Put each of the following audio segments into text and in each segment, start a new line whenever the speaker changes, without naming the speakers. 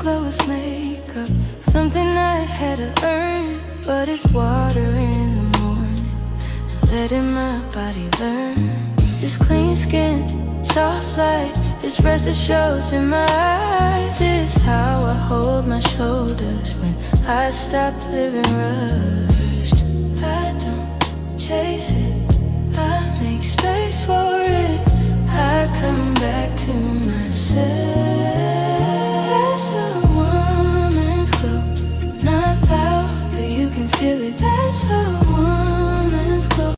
glow is makeup, something I had to earn. But it's water in the morning, and letting my body learn. This clean skin, soft light, this rest that shows in my eyes. Is how I hold my shoulders when I stop living rushed. I don't chase it, I make space for it. I come back to myself. That's a woman's glow, not loud, but you can feel it. That's a woman's glow.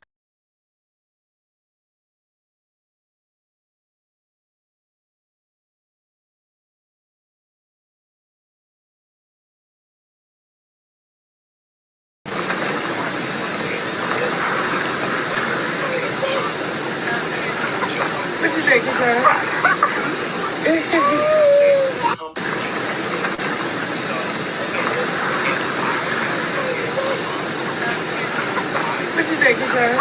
What you say, girl? What you think, girl?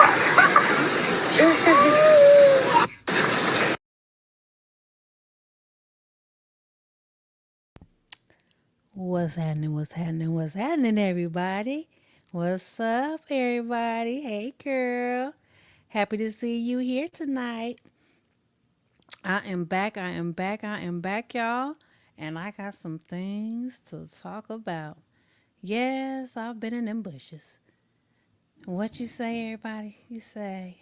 What's happening? What's happening? What's happening, everybody? What's up, everybody? Hey, girl. Happy to see you here tonight. I am back. I am back. I am back, y'all. And I got some things to talk about. Yes, I've been in them bushes. What you say, everybody? You say,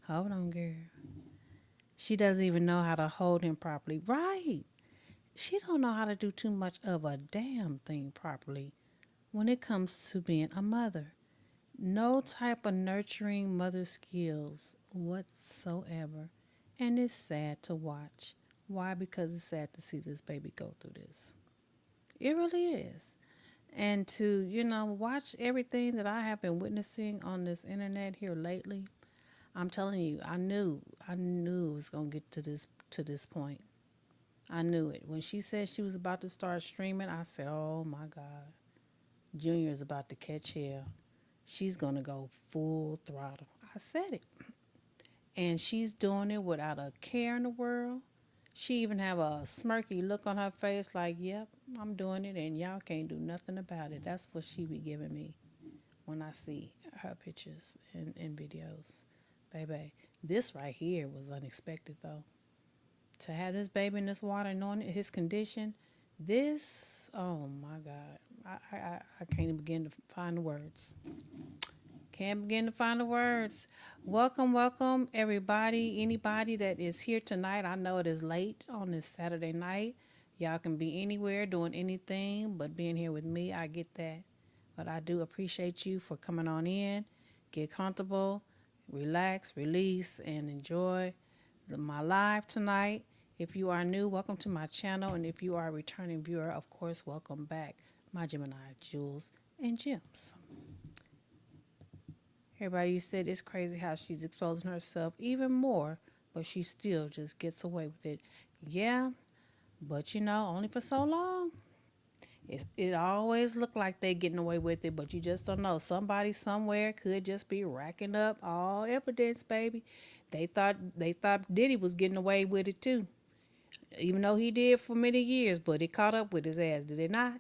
hold on, girl. She doesn't even know how to hold him properly. Right. She don't know how to do too much of a damn thing properly when it comes to being a mother. No type of nurturing mother skills whatsoever. And it's sad to watch. Why? Because it's sad to see this baby go through this. It really is. And to, watch everything that I have been witnessing on this internet here lately, I'm telling you, I knew it was gonna get to this point. I knew it. When she said she was about to start streaming, I said, oh my God, Junior is about to catch hell. She's going to go full throttle. I said it. And she's doing it without a care in the world. She even have a smirky look on her face like, yep, I'm doing it and y'all can't do nothing about it. That's what she be giving me when I see her pictures and videos. Baby, this right here was unexpected though. To have this baby in this water, knowing his condition, this, oh my God. I can't even begin to find the words. Can't begin to find the words. Welcome, welcome, everybody. Anybody that is here tonight. I know it is late on this Saturday night. Y'all can be anywhere doing anything but being here with me. I get that. But I do appreciate you for coming on in. Get comfortable, relax, release, and enjoy my live tonight. If you are new, welcome to my channel. And if you are a returning viewer, of course, welcome back. My Gemini, Jules, and Gems. Everybody said it's crazy how she's exposing herself even more, but she still just gets away with it. Yeah, but only for so long. It always look like they getting away with it, but you just don't know. Somebody somewhere could just be racking up all evidence, baby. They thought Diddy was getting away with it too, even though he did for many years, but it caught up with his ass, did it not?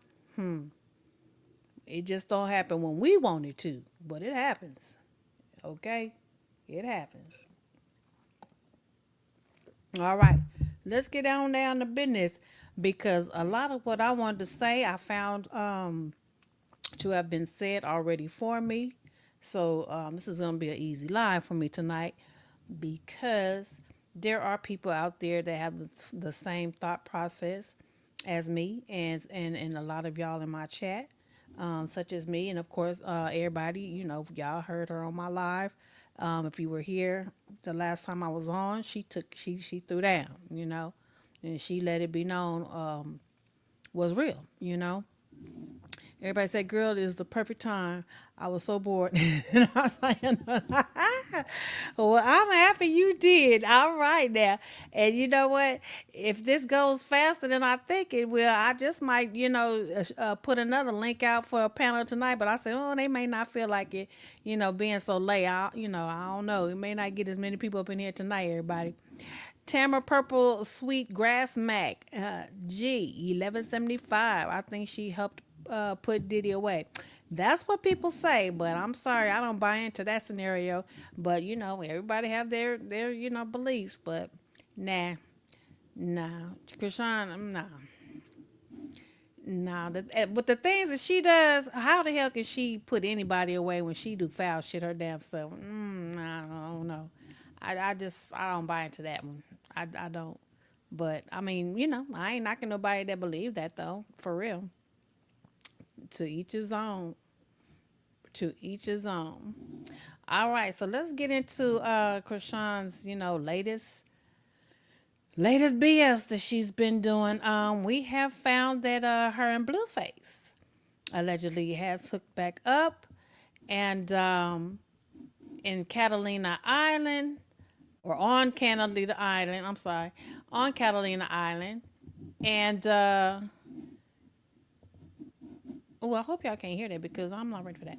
It just don't happen when we want it to, but it happens. Okay? It happens. All right. Let's get on down to business because a lot of what I wanted to say I found to have been said already for me. So this is going to be an easy live for me tonight because there are people out there that have the same thought process as me and a lot of y'all in my chat, such as me. And of course, everybody, y'all heard her on my live. If you were here the last time I was on, she threw down, and she let it be known was real. Everybody said, girl, it is the perfect time. I was so bored. And I was like, Well, I'm happy you did. All right now. And you know what? If this goes faster than I think it will, I just might, put another link out for a panel tonight. But I said, oh, they may not feel like it, being so late. I don't know. It may not get as many people up in here tonight, everybody. Tamara Purple Sweet Grass Mac, G 1175. I think she helped put Diddy away. That's what people say, but I'm sorry, I don't buy into that scenario. But everybody have their beliefs. But nah, nah, Krishan, nah, nah. But the things that she does, how the hell can she put anybody away when she do foul shit her damn self? I don't know. I don't buy into that one. I don't. But I mean, I ain't knocking nobody that believe that though. For real. To each his own. To each his own. All right, so let's get into Krishan's, latest BS that she's been doing. We have found that her and Blueface allegedly has hooked back up, and in Catalina Island, or on Catalina Island. I'm sorry, on Catalina Island, and oh, I hope y'all can't hear that because I'm not ready for that.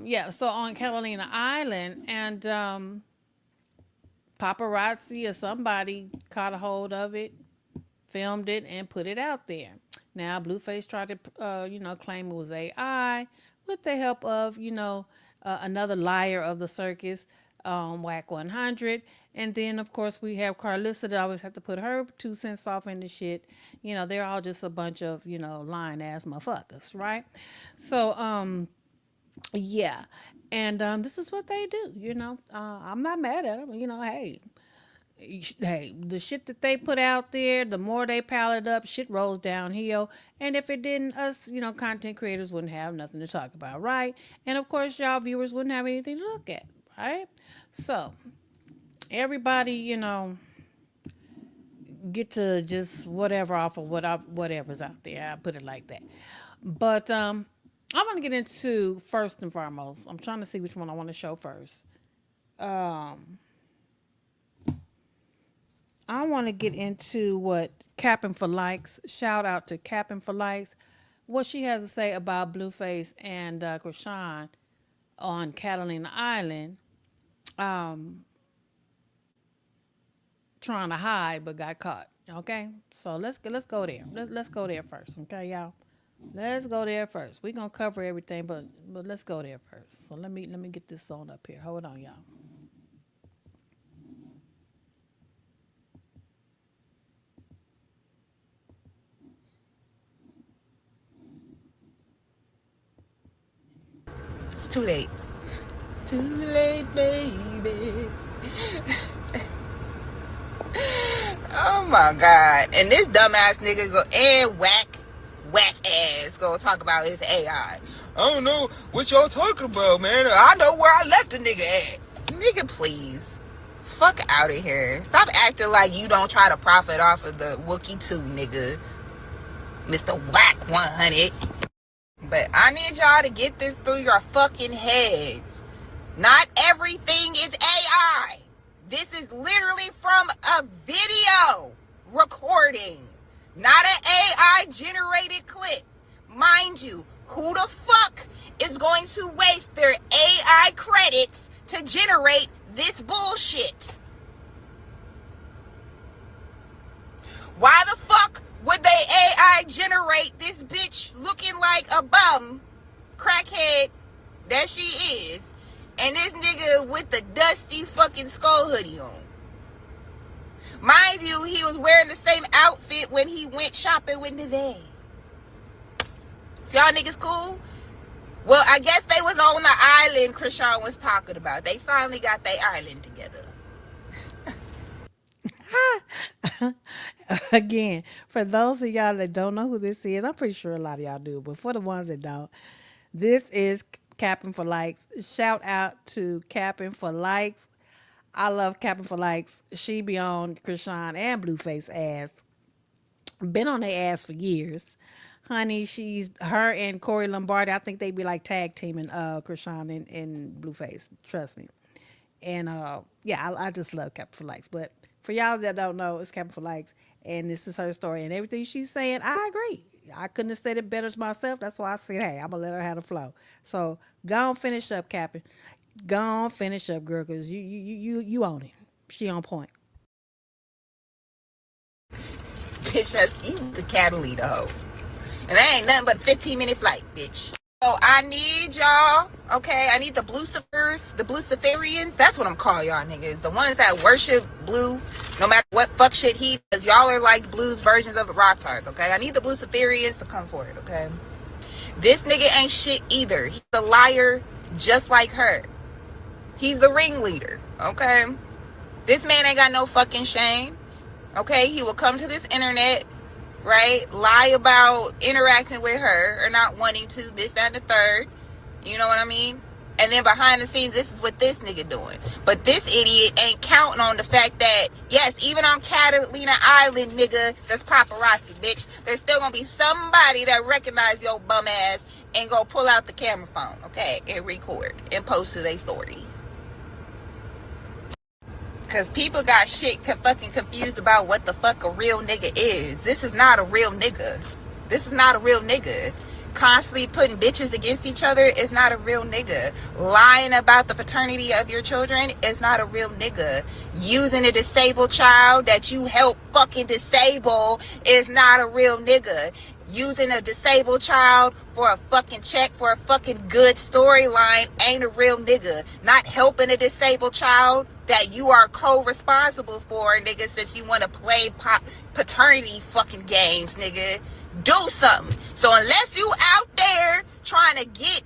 Yeah, so on Catalina Island, and paparazzi or somebody caught a hold of it, filmed it, and put it out there. Now, Blueface tried to, claim it was AI with the help of, another liar of the circus, Whack 100. And then, of course, we have Carlissa that always have to put her 2 cents off in the shit. They're all just a bunch of, lying ass motherfuckers, right? So, yeah. And this is what they do, I'm not mad at them. Hey, the shit that they put out there, the more they pile it up, shit rolls downhill. And if it didn't, us, content creators wouldn't have nothing to talk about, right? And of course, y'all viewers wouldn't have anything to look at, right? So, everybody, get to just whatever off of whatever's out there. I put it like that. But I want to get into first and foremost. I'm trying to see which one I want to show first. I want to get into what Capping for Likes. Shout out to Capping for Likes. What she has to say about Blueface and Krishan on Catalina Island, trying to hide but got caught. Okay, so let's go there. Let's go there first. Okay, y'all. Let's go there first. We're gonna cover everything, but let's go there first. So let me get this on up here. Hold on, y'all.
It's too late. Too late, baby. Oh my God. And this dumbass nigga go and whack ass gonna talk about his AI. I don't know what y'all talking about, man. I know where I left the nigga at. Nigga, please. Fuck out of here. Stop acting like you don't try to profit off of the Wookiee 2, nigga. Mr. Whack 100. But I need y'all to get this through your fucking heads. Not everything is AI. This is literally from a video recording, not an AI generated clip. Mind you, who the fuck is going to waste their AI credits to generate this bullshit? Why the fuck would they AI generate this bitch looking like a bum, crackhead that she is, and this nigga with the dusty fucking skull hoodie on? Mind you, he was wearing the same outfit when he went shopping with Neve. So y'all niggas cool? Well, I guess they was on the island Krishan was talking about. They finally got their island together.
Again, for those of y'all that don't know who this is, I'm pretty sure a lot of y'all do, but for the ones that don't, this is Capping for Likes. Shout out to Capping for Likes. I love Capping for Likes. She be on Krishan and Blueface ass. Been on their ass for years. Honey, she's her and Corey Lombardi. I think they be like tag teaming Krishan and Blueface. Trust me. And yeah, I just love Captain for Likes. But for y'all that don't know, it's Captain for Likes, and this is her story. And everything she's saying, I agree. I couldn't have said it better myself. That's why I said, hey, I'm gonna let her have the flow. So go on, finish up, Captain. Go on, finish up, girl, because you own it. She on point.
Bitch, that's you the Catalina hoe. And that ain't nothing but a 15-minute flight, bitch. So I need y'all, okay? I need the Blucifers, the Bluciferians. That's what I'm calling y'all niggas. The ones that worship Blue, no matter what fuck shit he does. Y'all are like Blue's versions of the Rock-Tards, okay? I need the Bluciferians to come forward, okay? This nigga ain't shit either. He's a liar just like her. He's the ringleader, okay? This man ain't got no fucking shame, okay? He will come to this internet, right? Lie about interacting with her or not wanting to, this, that, and the third. You know what I mean? And then behind the scenes, this is what this nigga doing. But this idiot ain't counting on the fact that, yes, even on Catalina Island, nigga, that's paparazzi, bitch. There's still gonna be somebody that recognize your bum ass and go pull out the camera phone, okay? And record and post to their story. Because people got shit fucking confused about what the fuck a real nigga is. This is not a real nigga. This is not a real nigga. Constantly putting bitches against each other is not a real nigga. Lying about the paternity of your children is not a real nigga. Using a disabled child that you help fucking disable is not a real nigga. Using a disabled child for a fucking check for a fucking good storyline ain't a real nigga. Not helping a disabled child that you are co-responsible for, nigga, since you want to play paternity fucking games, nigga. Do something. So unless you out there trying to get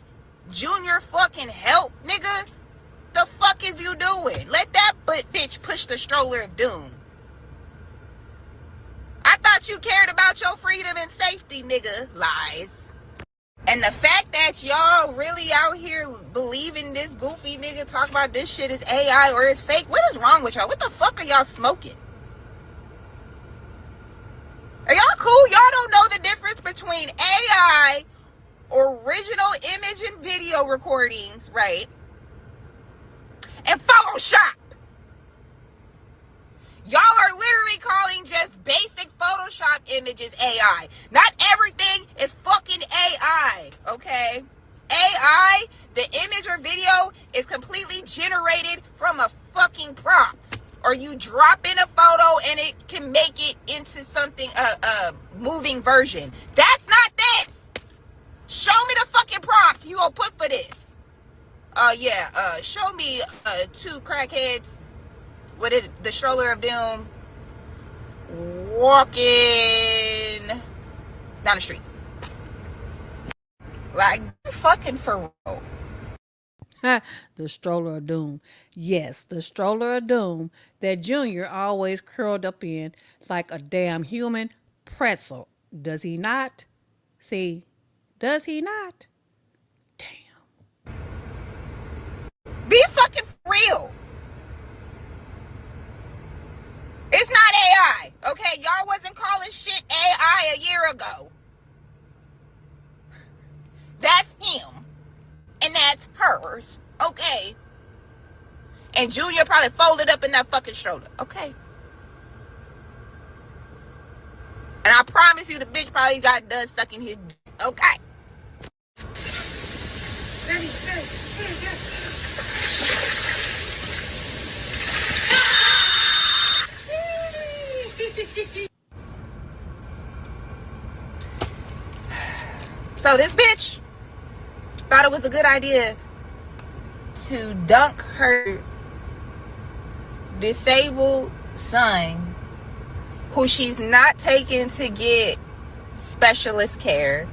Junior fucking help, nigga, the fuck is you doing? Let that bitch push the stroller of doom. I thought you cared about your freedom and safety, nigga. Lies. And the fact that y'all really out here believing this goofy nigga talk about this shit is AI or it's fake, what is wrong with y'all? What the fuck are y'all smoking? Are y'all cool? Y'all don't know the difference between AI, original image and video recordings, right? And Photoshop. Y'all are literally calling just basic Photoshop images AI. Not everything is fucking AI, okay? AI, the image or video is completely generated from a fucking prompt. Or you drop in a photo and it can make it into something, a moving version. That's not this. Show me the fucking prompt you gonna put for this. Show me two crackheads with it, the stroller of doom, walking down the street. Like, fucking for real.
The stroller of doom. Yes, the stroller of doom that Junior always curled up in like a damn human pretzel. Does he not? See, does he not? Damn.
Be fucking real. It's not AI, okay? Y'all wasn't calling shit AI a year ago. That's him. And that's hers, okay? And Junior probably folded up in that fucking stroller, okay? And I promise you the bitch probably got done sucking his dick, okay? So this bitch thought it was a good idea to dunk her disabled son, who she's not taking to get specialist care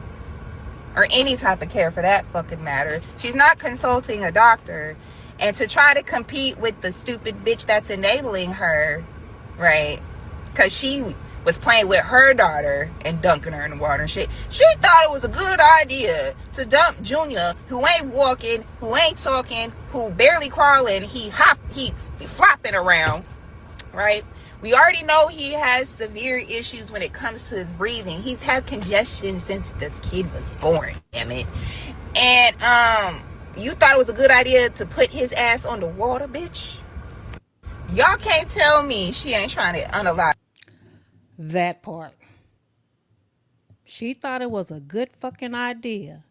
or any type of care for that fucking matter. She's not consulting a doctor, and to try to compete with the stupid bitch that's enabling her, right? Because she was playing with her daughter and dunking her in the water and shit. She thought it was a good idea to dunk Junior, who ain't walking, who ain't talking, who barely crawling. He flopping around, right? We already know he has severe issues when it comes to his breathing. He's had congestion since the kid was born, damn it. And You thought it was a good idea to put his ass on the water, bitch? Y'all can't tell me she ain't trying to unalive.
That part. She thought it was a good fucking idea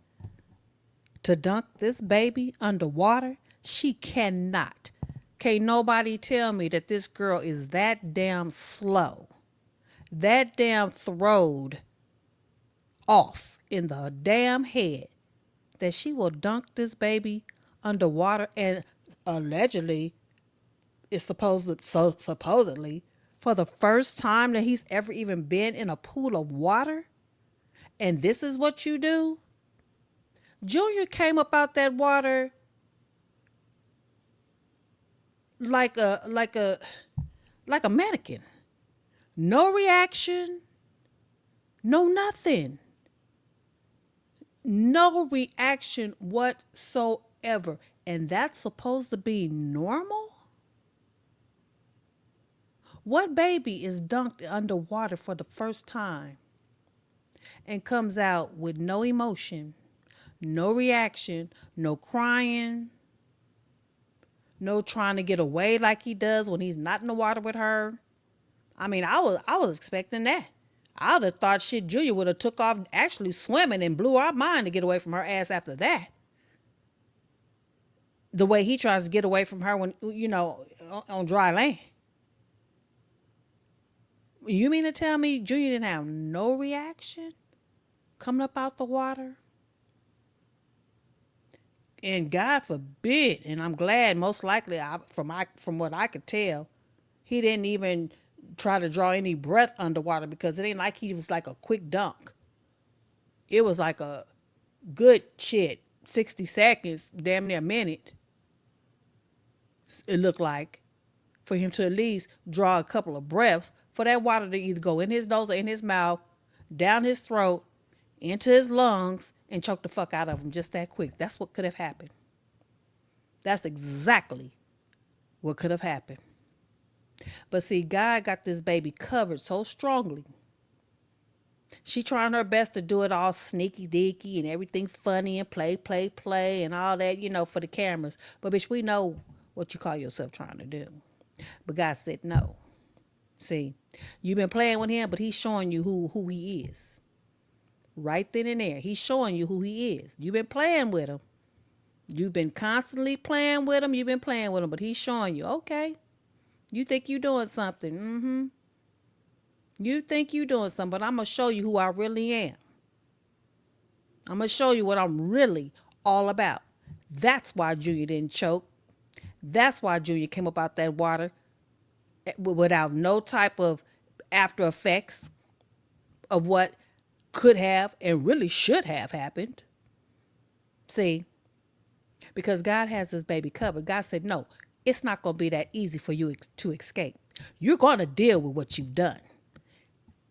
to dunk this baby underwater. She cannot. Can't nobody tell me that this girl is that damn slow, that damn throwed off in the damn head that she will dunk this baby underwater, and allegedly it's supposedly for the first time that he's ever even been in a pool of water. And this is what you do? Junior came up out that water like a mannequin. No reaction, no nothing. No reaction whatsoever. And that's supposed to be normal? What baby is dunked underwater for the first time and comes out with no emotion, no reaction, no crying, no trying to get away like he does when he's not in the water with her? I mean, I was expecting that. I would have thought shit Julia would have took off actually swimming and blew our mind to get away from her ass after that. The way he tries to get away from her when, on dry land. You mean to tell me Junior didn't have no reaction coming up out the water? And God forbid, and I'm glad most likely from what I could tell, he didn't even try to draw any breath underwater, because it ain't like he was like a quick dunk. It was like a good 60 seconds, damn near a minute. It looked like for him to at least draw a couple of breaths for that water to either go in his nose or in his mouth, down his throat, into his lungs, and choke the fuck out of him just that quick. That's what could have happened. That's exactly what could have happened. But see, God got this baby covered so strongly. She trying her best to do it all sneaky deaky and everything funny and play and all that, for the cameras. But bitch, we know what you call yourself trying to do. But God said no. See, you've been playing with him, but he's showing you who he is. Right then and there. He's showing you who he is. You've been playing with him. You've been constantly playing with him. You've been playing with him, but he's showing you, okay, you think you're doing something. Mm-hmm. You think you're doing something, but I'm going to show you who I really am. I'm going to show you what I'm really all about. That's why Junior didn't choke. That's why Junior came up out that water without no type of after effects of what could have and really should have happened. See, because God has this baby covered. God said, no, it's not going to be that easy for you to escape. You're going to deal with what you've done.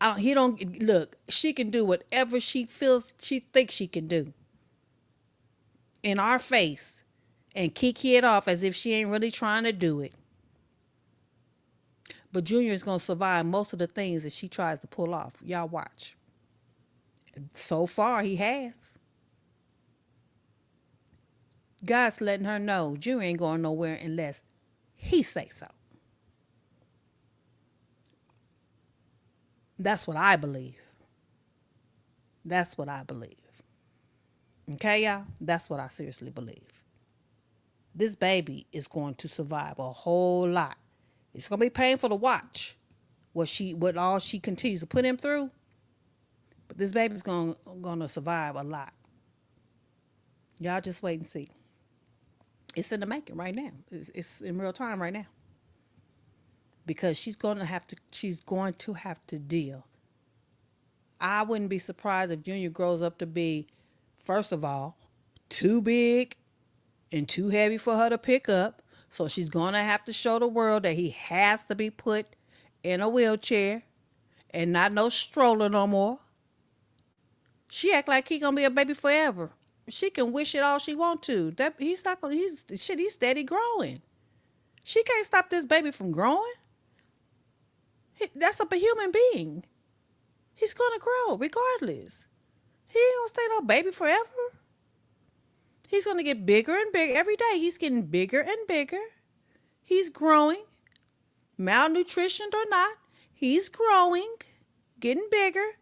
Look, she can do whatever she thinks she can do in our face and kiki it off as if she ain't really trying to do it. But Junior is going to survive most of the things that she tries to pull off. Y'all watch. So far, he has. God's letting her know Junior ain't going nowhere unless he say so. That's what I believe. That's what I believe. Okay, y'all? That's what I seriously believe. This baby is going to survive a whole lot. It's going to be painful to watch what all she continues to put him through. But this baby's going to survive a lot. Y'all just wait and see. It's in the making right now. It's in real time right now. Because she's going to have to deal. I wouldn't be surprised if Junior grows up to be, first of all, too big and too heavy for her to pick up. So she's going to have to show the world that he has to be put in a wheelchair and not no stroller no more. She act like he going to be a baby forever. She can wish it all she want to. He's steady growing. She can't stop this baby from growing. That's a human being. He's going to grow regardless. He ain't going to stay no baby forever. He's going to get bigger and bigger every day. He's getting bigger and bigger. He's growing, malnutritioned or not. He's growing, getting bigger,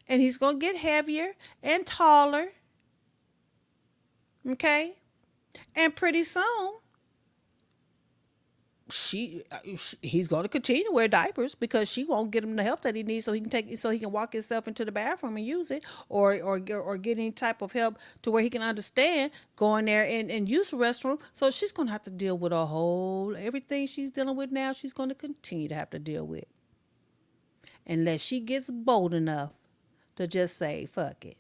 and he's going to get heavier and taller. Okay? And pretty soon, he's going to continue to wear diapers because she won't get him the help that he needs so he can walk himself into the bathroom and use it, or get any type of help to where he can understand going there and use the restroom. So she's going to have to deal with everything she's dealing with now. She's going to continue to have to deal with unless she gets bold enough to just say fuck it.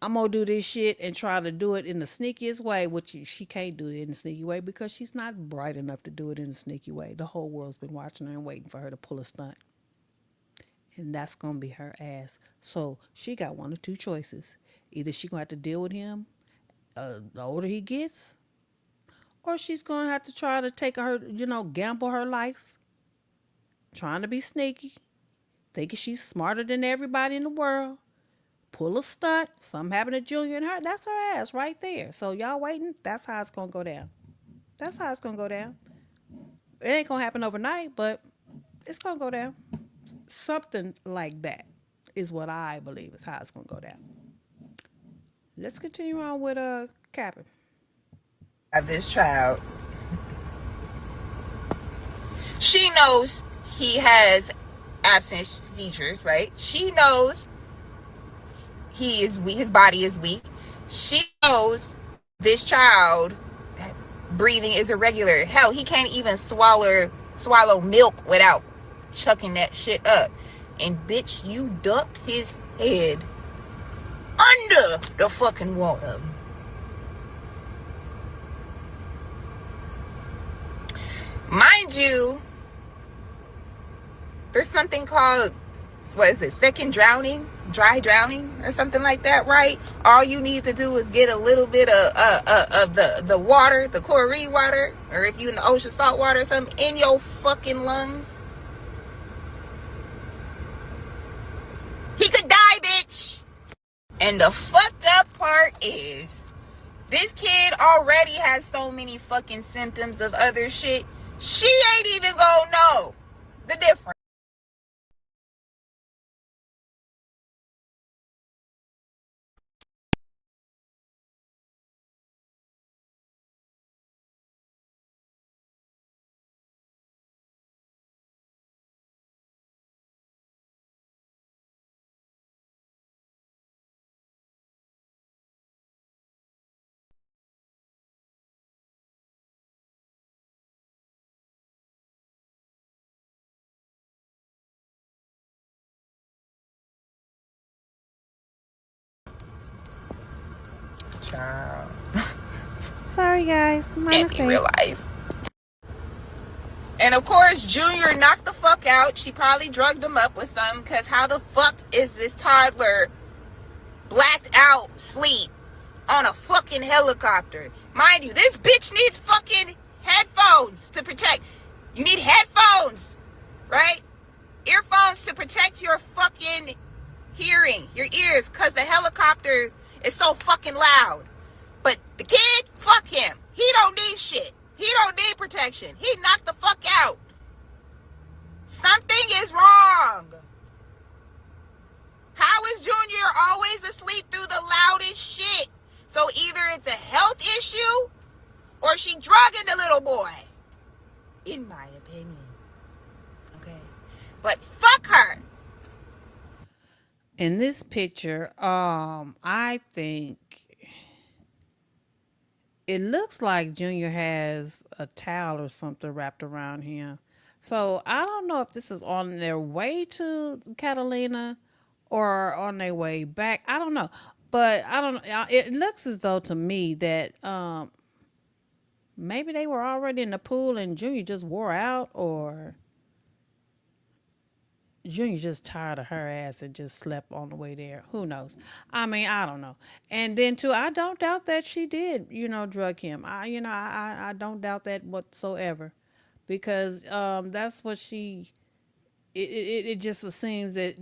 I'm gonna do this shit and try to do it in the sneakiest way, which she can't do it in the sneaky way because she's not bright enough to do it in the sneaky way. The whole world's been watching her and waiting for her to pull a stunt. And that's gonna be her ass. So she got one of two choices. Either she's gonna have to deal with him the older he gets, or she's gonna have to try to take her, gamble her life, trying to be sneaky, thinking she's smarter than everybody in the world. Pull a stunt, something happened to Junior and her, that's her ass right there. So y'all waiting, that's how it's going to go down. That's how it's going to go down. It ain't going to happen overnight, but it's going to go down. Something like that is what I believe is how it's going to go down. Let's continue on with Captain.
This child, she knows he has absence features, right? She knows he is weak, his body is weak. She knows this child breathing is irregular. Hell, he can't even swallow milk without chucking that shit up. And bitch, you ducked his head under the fucking water. Mind you, there's something called, what is it, second drowning, dry drowning or something like that, right? All you need to do is get a little bit of the water, the chlorine water, or if you in the ocean, salt water or something, in your fucking lungs. He could die, bitch. And the fucked up part is, this kid already has so many fucking symptoms of other shit. She ain't even gonna know the difference. Child.
Sorry, guys. My
Can't
mistake.
be real life. And of course, Junior knocked the fuck out. She probably drugged him up with something, because how the fuck is this toddler blacked out sleep on a fucking helicopter? Mind you, this bitch needs fucking headphones to protect. You need headphones, right? Earphones to protect your fucking hearing, your ears, because the helicopter is so fucking loud. But the kid, fuck him. He don't need shit. He don't need protection. He knocked the fuck out. Something is wrong. How is Junior always asleep through the loudest shit? So either it's a health issue or she drugging the little boy. In my opinion. Okay. But fuck her.
In this picture, I think it looks like Junior has a towel or something wrapped around him. So I don't know if this is on their way to Catalina or on their way back. I don't know. But I don't know. It looks as though to me that maybe they were already in the pool and Junior just wore out, or Junior just tired of her ass and just slept on the way there. Who knows? I mean, I don't know. And then too, I don't doubt that she did, drug him. I don't doubt that whatsoever, because that's what she. It just seems that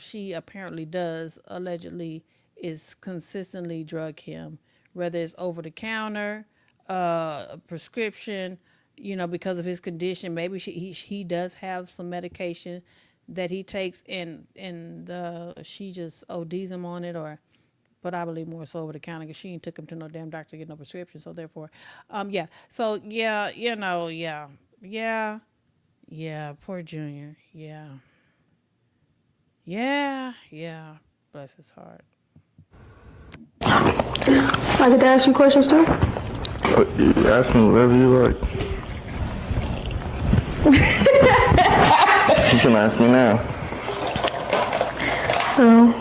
she apparently does allegedly is consistently drug him, whether it's over the counter, a prescription, because of his condition. Maybe he does have some medication that he takes, and she just ODs him on it, or but I believe more so over the counter because she ain't took him to no damn doctor to get no prescription. So therefore, yeah. So yeah, yeah. Poor Junior. Yeah. Bless his heart.
I get to ask you questions too?
You ask me whatever you like. You can ask me now.
Oh,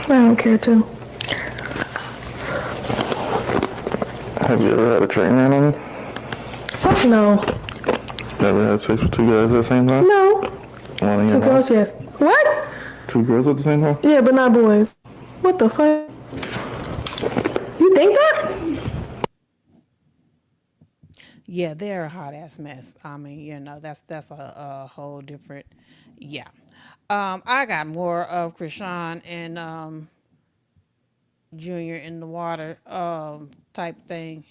I don't care to.
Have you ever had a train ran on you?
Fuck no.
Never had sex with two guys at the same time?
No.
One in
Two
your
girls,
mouth?
yes. What?
Two girls at the same time?
Yeah, but not boys. What the fuck? You think that?
Yeah, they're a hot ass mess. I mean, that's a whole different. Yeah. I got more of Krishan and Junior in the water type thing.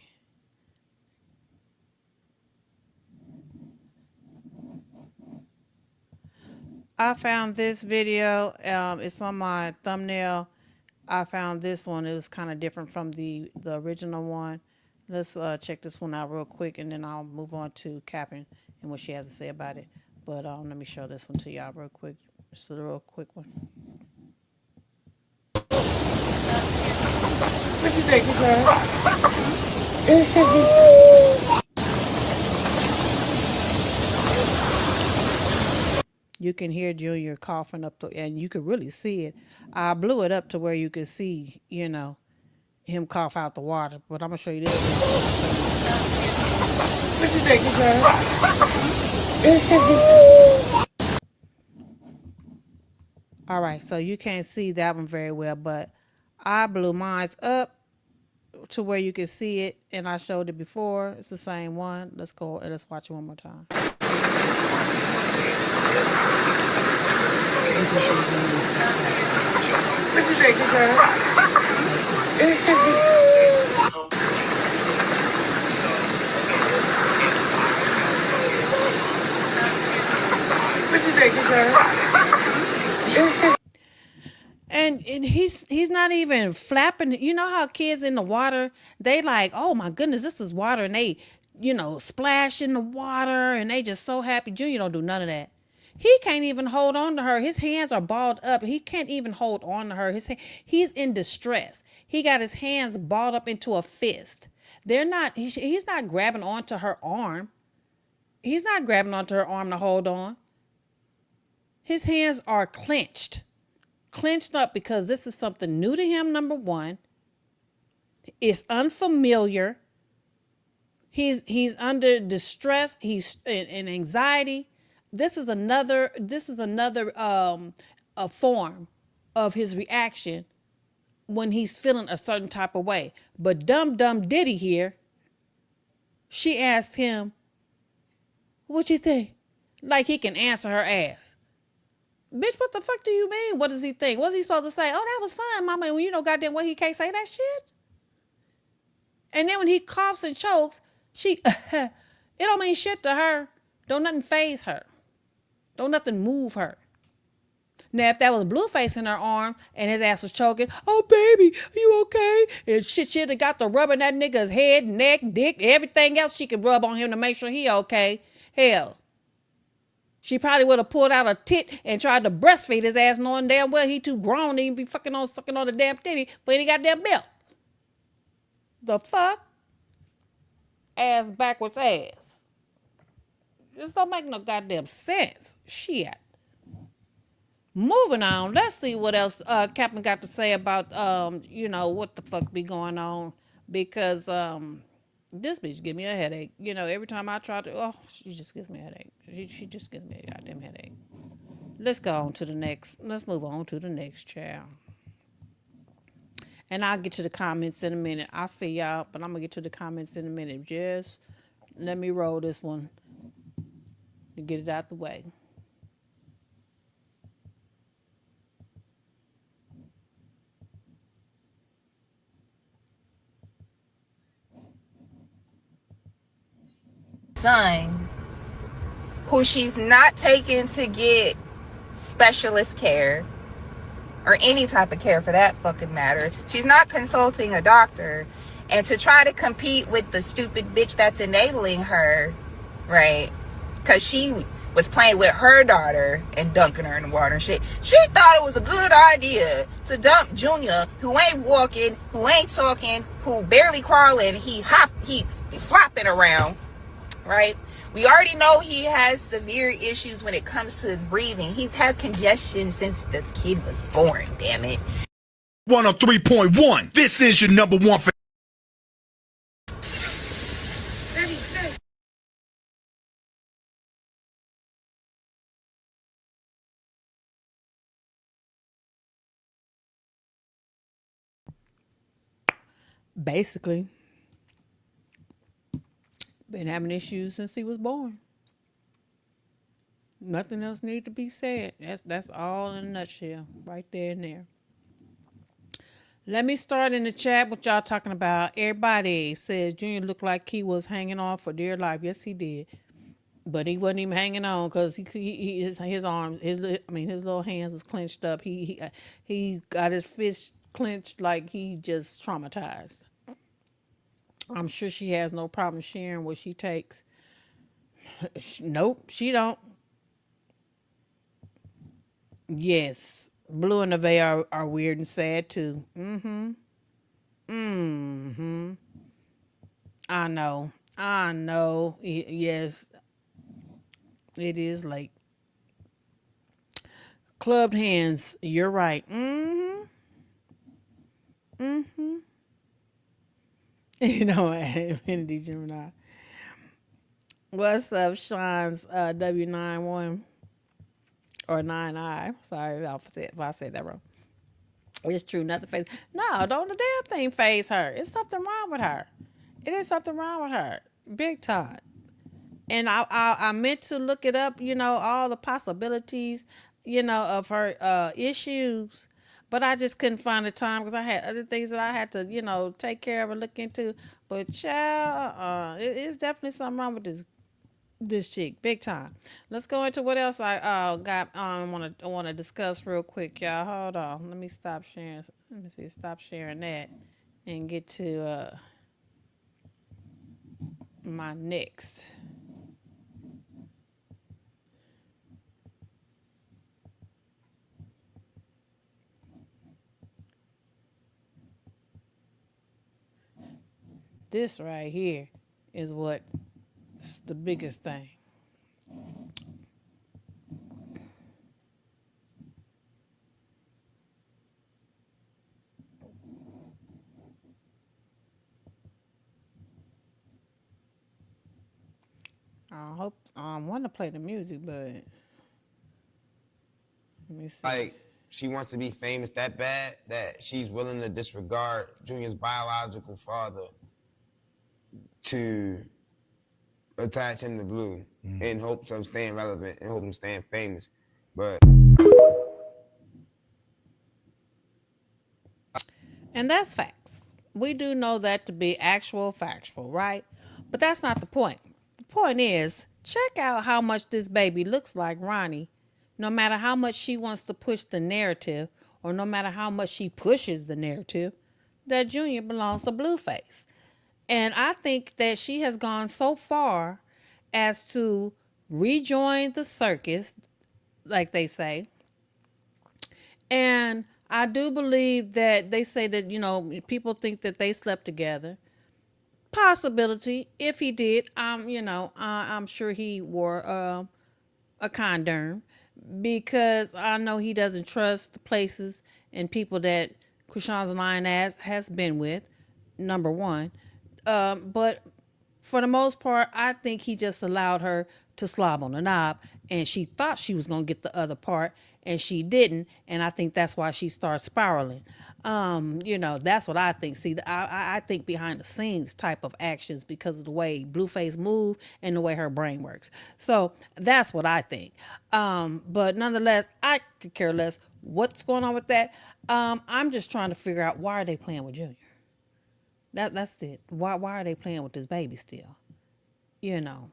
I found this video. It's on my thumbnail. I found this one. It was kind of different from the original one. Let's check this one out real quick, and then I'll move on to Cap'n and what she has to say about it. But let me show this one to y'all real quick. Just a real quick one.
What you think, Krishan?
You can hear Junior coughing up, and you could really see it. I blew it up to where you could see, him cough out the water. But I'm gonna show you this one.
What you think, Krishan?
All right, so you can't see that one very well, but I blew mine up to where you can see it, and I showed it before. It's the same one. Let's go and let's watch it one more time.
What you think, Krishan? What you think, Krishan?
And he's not even flapping. You know how kids in the water, they like, oh my goodness, this is water, and they, splash in the water, and they just so happy. Junior don't do none of that. He can't even hold on to her. His hands are balled up. He can't even hold on to her. He's in distress. He got his hands balled up into a fist. He's not grabbing onto her arm. He's not grabbing onto her arm to hold on. His hands are clenched up because this is something new to him, number one. It's unfamiliar. He's under distress. He's in anxiety. This is another a form of his reaction when he's feeling a certain type of way. But dumb Diddy here, she asked him, what you think? Like he can answer her ass. Bitch, what the fuck do you mean? What does he think? What's he supposed to say? Oh, that was fun, mama. And goddamn well, he can't say that shit. And then when he coughs and chokes, it don't mean shit to her. Don't nothing faze her. Don't nothing move her. Now, if that was Blueface in her arm and his ass was choking, oh, baby, are you okay? And shit have got to rub in that nigga's head, neck, dick, everything else she could rub on him to make sure he okay. Hell, she probably would have pulled out a tit and tried to breastfeed his ass knowing damn well he too grown to even be sucking on the damn titty for any goddamn milk. The fuck? Ass backwards ass. This don't make no goddamn sense. Shit. Moving on. Let's see what else Captain got to say about what the fuck be going on, because this bitch give me a headache. Every time I try to, she just gives me a headache. She just gives me a goddamn headache. Let's move on to the next child. And I'll get to the comments in a minute. I'll see y'all, but I'm gonna get to the comments in a minute. Just let me roll this one to get it out the way.
son, who she's not taking to get specialist care or any type of care for that fucking matter. She's not consulting a doctor. And to try to compete with the stupid bitch that's enabling her, right? Because she was playing with her daughter and dunking her in the water and shit. She thought it was a good idea to dump Junior, who ain't walking, who ain't talking, who barely crawling. He flopping around, right? We already know he has severe issues when it comes to his breathing. He's had congestion since the kid was born, damn it.
103.1. This is your number one.
Basically, been having issues since he was born. Nothing else need to be said. That's all in a nutshell, right there and there. Let me start in the chat what y'all talking about. Everybody says Junior looked like he was hanging on for dear life. Yes, he did, but he wasn't even hanging on because his arms, his little hands was clenched up. He got his fist clenched like he just traumatized. I'm sure she has no problem sharing what she takes. Nope, she don't. Yes, Blue and Nevaeh are weird and sad too. I know. I know. Yes, it is late. Clubbed hands. You're right. You know, Infinity Gemini. What's up, Sean's W91 or 9I? Sorry if I said that wrong. It's true, nothing phase. No, don't the damn thing phase her. It's something wrong with her. It is something wrong with her. Big time. And I meant to look it up, you know, all the possibilities, you know, of her issues. But I just couldn't find the time because I had other things that I had to, you know, take care of and look into. But child, it's definitely something wrong with this chick, big time. Let's go into what else I got. Want to discuss real quick, y'all. Hold on, let me stop sharing. Let me see, stop sharing that, and get to my next. This right here is what's the biggest thing. I want to play the music, but let me see.
Like, she wants to be famous that bad that she's willing to disregard Junior's biological father to attach him to Blue in hopes of staying relevant, in hopes of staying famous. But
And that's facts. We do know that to be factual, right? But that's not the point. The point is, check out how much this baby looks like Ronnie. No matter how much she wants to push the narrative, or no matter how much she pushes the narrative, that Junior belongs to Blueface. And I think that she has gone so far as to rejoin the circus, like they say. And I do believe that they say that, you know, people think that they slept together. Possibility, if he did, you know, I'm sure he wore a condom because I know he doesn't trust the places and people that Krishan's lying ass has been with, number one. But for the most part, I think he just allowed her to slob on the knob, and she thought she was going to get the other part, and she didn't, and I think that's why she started spiraling. You know, that's what I think. See, I think behind the scenes type of actions because of the way Blueface move and the way her brain works. So that's what I think. But nonetheless, I could care less what's going on with that. I'm just trying to figure out, why are they playing with Junior? That's it. Why are they playing with this baby still? You know,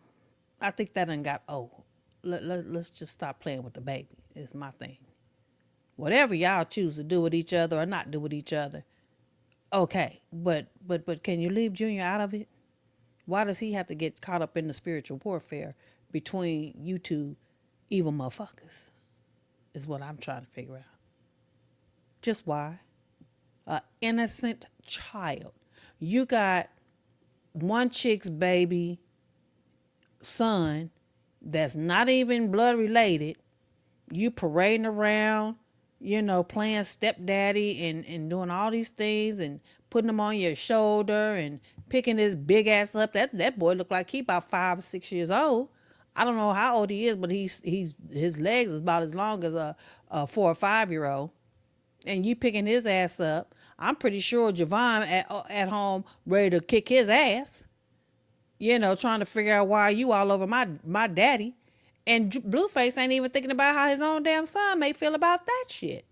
I think that done got old. Let's just stop playing with the baby. Is my thing. Whatever y'all choose to do with each other or not do with each other, okay. But can you leave Junior out of it? Why does he have to get caught up in the spiritual warfare between you two evil motherfuckers? Is what I'm trying to figure out. Just why? A innocent child. You got one chick's baby son that's not even blood related. You parading around, playing stepdaddy and doing all these things and putting him on your shoulder and picking his big ass up. That boy look like he about 5 or 6 years old. I don't know how old he is, but his legs is about as long as a 4 or 5-year-old. And you picking his ass up. I'm pretty sure Javon at home ready to kick his ass. Trying to figure out why you all over my daddy. And Blueface ain't even thinking about how his own damn son may feel about that shit.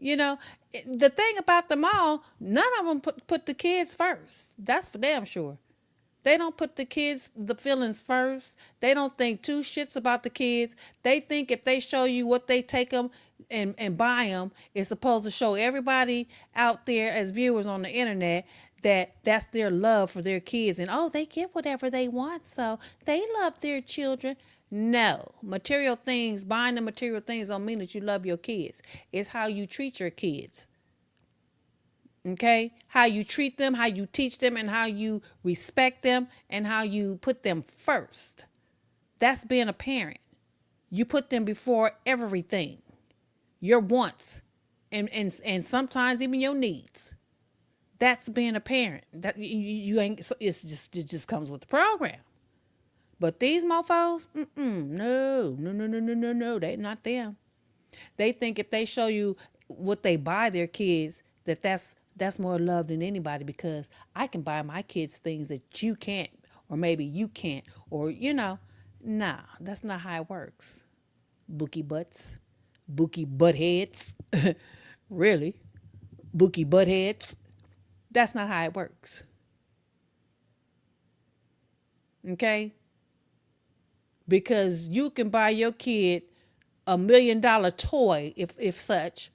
The thing about them all, none of them put the kids first. That's for damn sure. They don't put the feelings first. They don't think two shits about the kids. They think if they show you what they take them and buy them, it's supposed to show everybody out there as viewers on the internet that that's their love for their kids. And, they get whatever they want, so they love their children. No. Material things, buying the material things don't mean that you love your kids. It's how you treat your kids. Okay? How you treat them, how you teach them, and how you respect them, and how you put them first. That's being a parent. You put them before everything. Your wants and sometimes even your needs. That's being a parent. That you ain't. It just comes with the program. But these mofos, no, they not them. They think if they show you what they buy their kids, that's more love than anybody, because I can buy my kids things that you can't, or maybe you can't, or nah, that's not how it works. Bookie butts, bookie butt heads, really, bookie butt heads. That's not how it works. Okay? Because you can buy your kid $1 million toy, if such,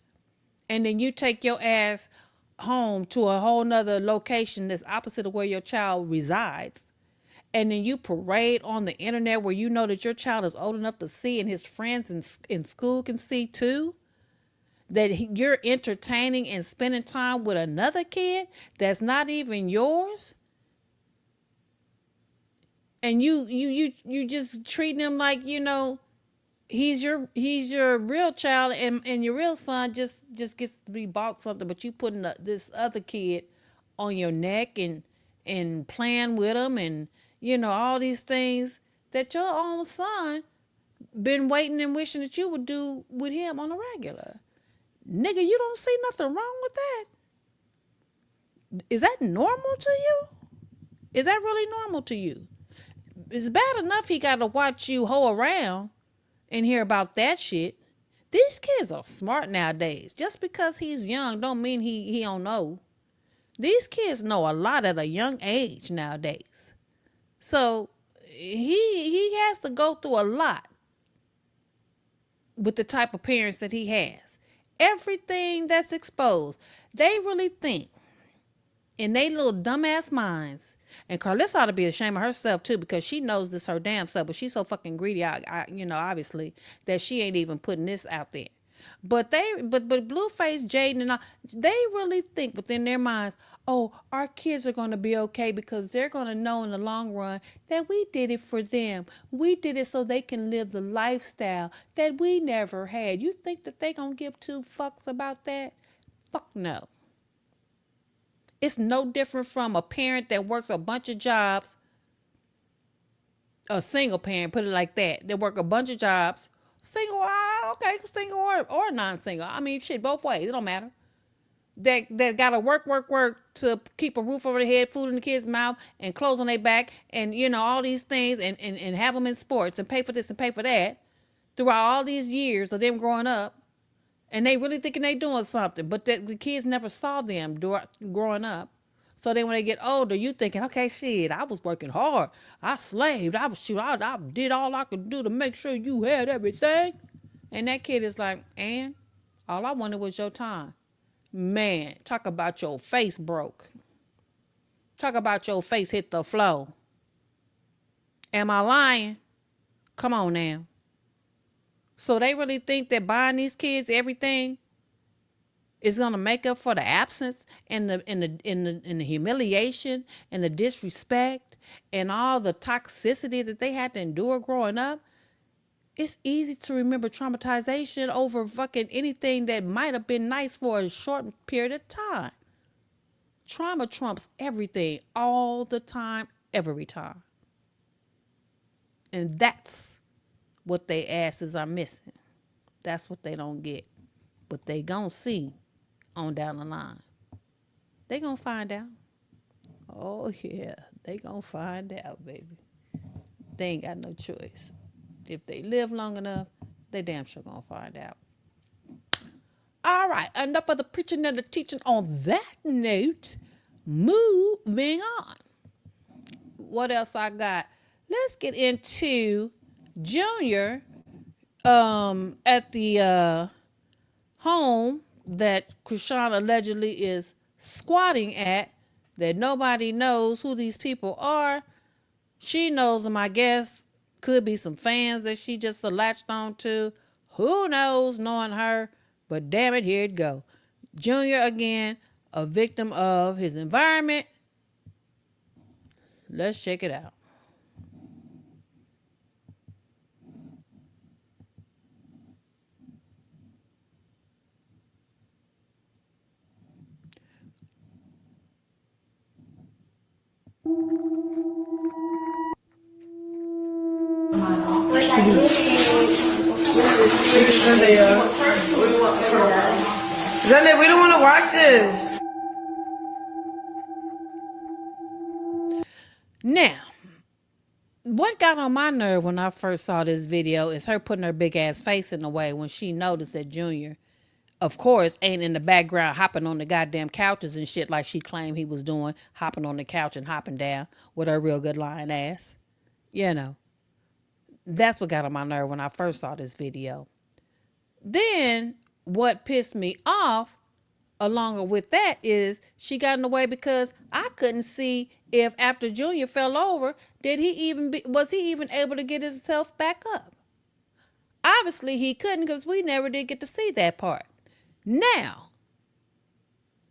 and then you take your ass home to a whole nother location that's opposite of where your child resides, and then you parade on the internet where you know that your child is old enough to see, and his friends in school can see too, that you're entertaining and spending time with another kid that's not even yours. And you just treating him like, he's your real child, and your real son just gets to be bought something, but you putting this other kid on your neck and playing with him, and all these things that your own son been waiting and wishing that you would do with him on a regular. Nigga, you don't see nothing wrong with that. Is that normal to you? Is that really normal to you? It's bad enough he got to watch you hoe around and hear about that shit. These kids are smart nowadays. Just because he's young don't mean he don't know. These kids know a lot at a young age nowadays. So he has to go through a lot with the type of parents that he has. Everything that's exposed, they really think in they little dumbass minds. And Carlissa ought to be ashamed of herself too, because she knows this her damn self, but she's so fucking greedy, obviously, that she ain't even putting this out there. But Blueface, Jaden, and all, they really think within their minds, our kids are going to be okay because they're going to know in the long run that we did it for them. We did it so they can live the lifestyle that we never had. You think that they going to give two fucks about that? Fuck no. It's no different from a parent that works a bunch of jobs, a single parent, put it like that. They work a bunch of jobs, single or non-single. I mean, shit, both ways. It don't matter. That got to work to keep a roof over their head, food in the kids' mouth, and clothes on their back, and, all these things, and have them in sports, and pay for this and pay for that throughout all these years of them growing up. And they really thinking they doing something, but the kids never saw them growing up. So then when they get older, you thinking, okay, shit, I was working hard. I slaved. I did all I could do to make sure you had everything. And that kid is like, and all I wanted was your time. Man, talk about your face broke. Talk about your face hit the floor. Am I lying? Come on now. So they really think that buying these kids everything is gonna make up for the absence and the humiliation and the disrespect and all the toxicity that they had to endure growing up. It's easy to remember traumatization over fucking anything that might have been nice for a short period of time. Trauma trumps everything all the time, every time. And that's what they asses are missing. That's what they don't get. But they gonna see on down the line. They gonna find out. Oh yeah, they gonna find out, baby. They ain't got no choice. If they live long enough, they damn sure gonna find out. All right, enough of the preaching and the teaching on that note. Moving on. What else I got? Let's get into Junior at the home that Krishan allegedly is squatting at, that nobody knows who these people are. She knows them, I guess. Could be some fans that she just latched on to. Who knows, knowing her? But damn it, here it go. Junior again, a victim of his environment. Let's check it out.
Sunday, we don't want to watch this.
Now, what got on my nerve when I first saw this video is her putting her big ass face in the way when she noticed that Junior, of course, ain't in the background hopping on the goddamn couches and shit like she claimed he was doing, hopping on the couch and hopping down with her real good lying ass. You know, that's what got on my nerve when I first saw this video. Then what pissed me off along with that is she got in the way because I couldn't see if after Junior fell over, was he even able to get himself back up? Obviously he couldn't, because we never did get to see that part. Now,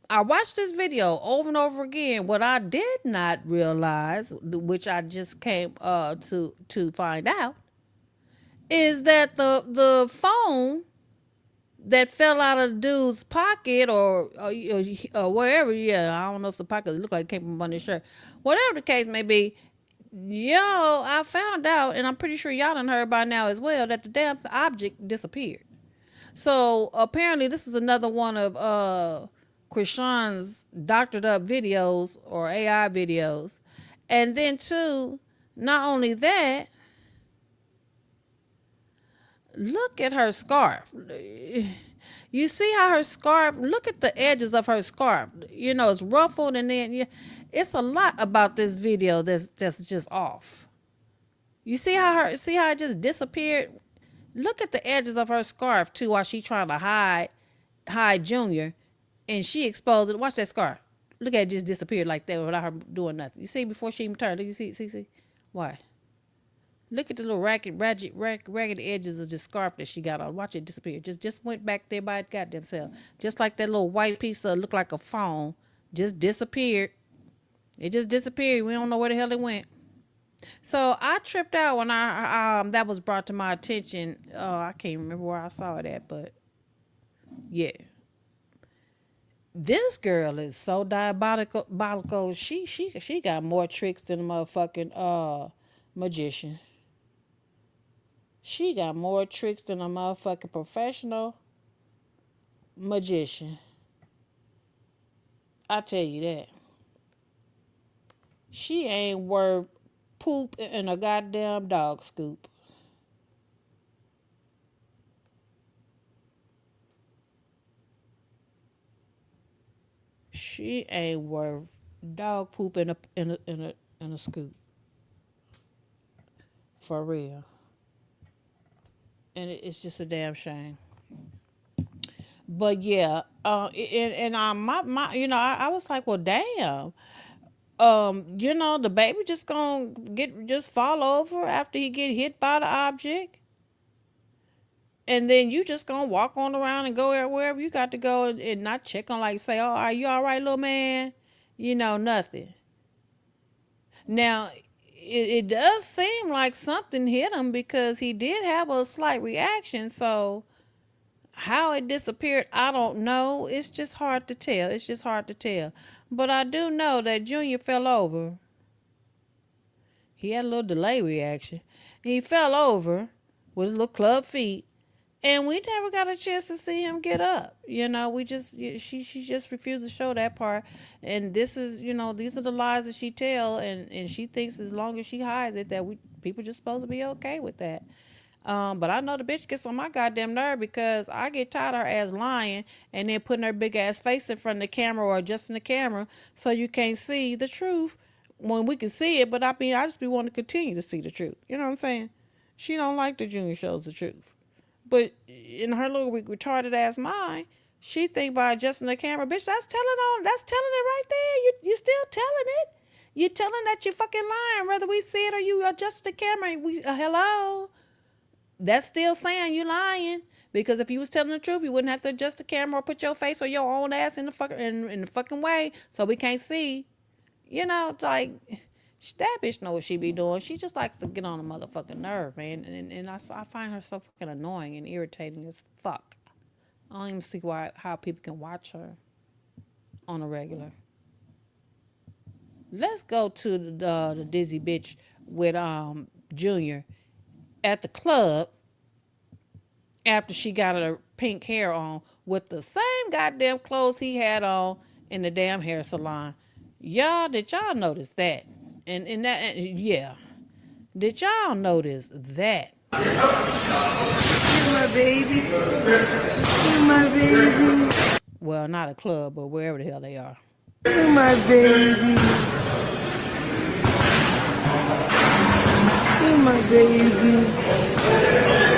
I watched this video over and over again. What I did not realize, which I just came to find out, is that the phone that fell out of the dude's pocket or wherever, I don't know if the pocket looked like it came from under his shirt. Whatever the case may be, I found out, and I'm pretty sure y'all done heard by now as well, that the damn object disappeared. So apparently this is another one of Krishan's doctored up videos or AI videos. And then too, not only that, look at her scarf. You see how her scarf, look at the edges of her scarf. It's ruffled, and then it's a lot about this video that's just off. You see how it just disappeared? Look at the edges of her scarf too while she trying to hide Junior, and she exposed it. Watch that scarf. Look at it just disappeared like that without her doing nothing. You see before she even turned. You see? Why? Look at the little ragged edges of the scarf that she got on. Watch it disappear. Just went back there by its goddamn self. Just like that little white piece of looked like a phone. Just disappeared. It just disappeared. We don't know where the hell it went. So I tripped out when that was brought to my attention. I can't remember where I saw it at, but yeah. This girl is so diabolical. She got more tricks than a motherfucking magician. She got more tricks than a motherfucking professional magician. I tell you that. She ain't worth poop in a goddamn dog scoop. She ain't worth dog poop in a scoop. For real. And it's just a damn shame. But yeah, my I was like, well, damn. The baby just gonna just fall over after he get hit by the object, and then you just gonna walk on around and go wherever you got to go and not check on, like, say, oh, are you all right, little man? Nothing. Now, it does seem like something hit him because he did have a slight reaction. So how it disappeared, I don't know. It's just hard to tell. But I do know that Junior fell over. He had a little delay reaction. He fell over with his little club feet, and we never got a chance to see him get up. She just refused to show that part. And this is, these are the lies that she tell, and she thinks as long as she hides it that people just supposed to be okay with that. But I know the bitch gets on my goddamn nerve because I get tired of her ass lying and then putting her big ass face in front of the camera or adjusting the camera so you can't see the truth when we can see it. But I just be wanting to continue to see the truth. You know what I'm saying? She don't like the Junior shows the truth. But in her little retarded ass mind, she think by adjusting the camera, bitch, that's telling it right there. You still telling it. You telling that you fucking lying, whether we see it or you adjust the camera. Hello. That's still saying you lying. Because if you was telling the truth, you wouldn't have to adjust the camera or put your face or your own ass in the fucking way so we can't see. It's like, that bitch know what she be doing. She just likes to get on a motherfucking nerve, man. And I find her so fucking annoying and irritating as fuck. I don't even see how people can watch her on a regular. Let's go to the dizzy bitch with Junior at the club after she got her pink hair on with the same goddamn clothes he had on in the damn hair salon. Did y'all notice that? And that, yeah. Did y'all notice that?
You're my baby. You're my baby.
Well, not a club, but wherever the hell they are.
You're my baby. You're my baby.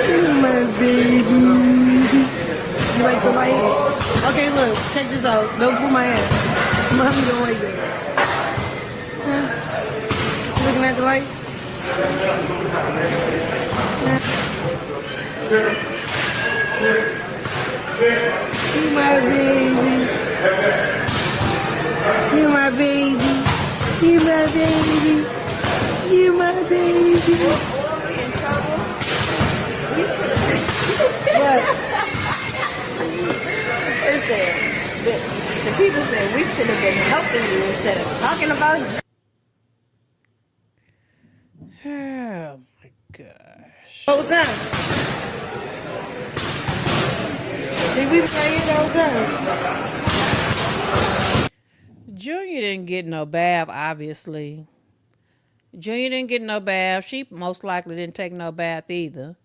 You're my baby. You like the light? Okay, look, check this out. Don't pull my hair. Mommy don't like that. Looking at the light? You my baby. You my baby. You my baby. You my baby. What? Listen, the people said we should have been helping you instead of talking about you.
Oh my gosh.
Whole time. Did we play it all time?
Junior didn't get no bath, obviously. Junior didn't get no bath. She most likely didn't take no bath either.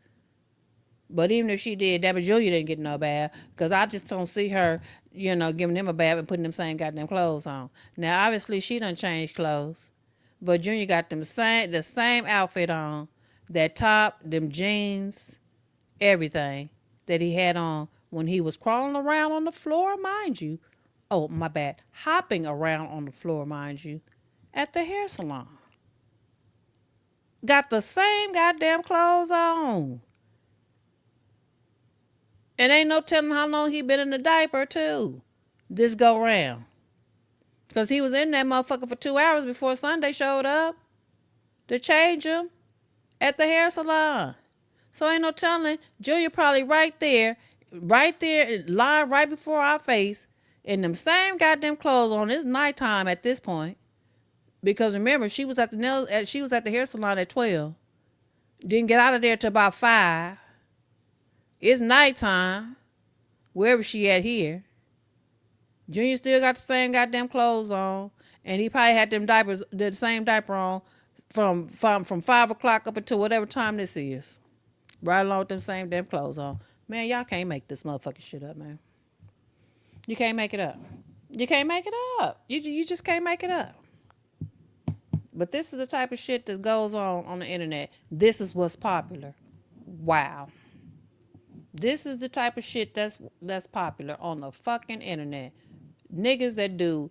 But even if she did, that Junior didn't get no bath because I just don't see her, giving him a bath and putting them same goddamn clothes on. Now, obviously, she done changed clothes. But Junior got the same outfit on, that top, them jeans, everything that he had on when he was crawling around on the floor, mind you. Oh, my bad. Hopping around on the floor, mind you, at the hair salon. Got the same goddamn clothes on. And ain't no telling how long he been in the diaper, too. This go round. Because he was in that motherfucker for 2 hours before Sunday showed up to change him at the hair salon. So ain't no telling. Junior probably right there, lying right before our face, in them same goddamn clothes on. It's nighttime at this point. Because remember, she was at the hair salon at 12. Didn't get out of there till about 5. It's nighttime, wherever she at here. Junior still got the same goddamn clothes on, and he probably had the same diaper on from 5 o'clock up until whatever time this is. Right along with them same damn clothes on. Man, y'all can't make this motherfucking shit up, man. You can't make it up. You can't make it up. You just can't make it up. But this is the type of shit that goes on the internet. This is what's popular. Wow. This is the type of shit that's popular on the fucking internet. Niggas that do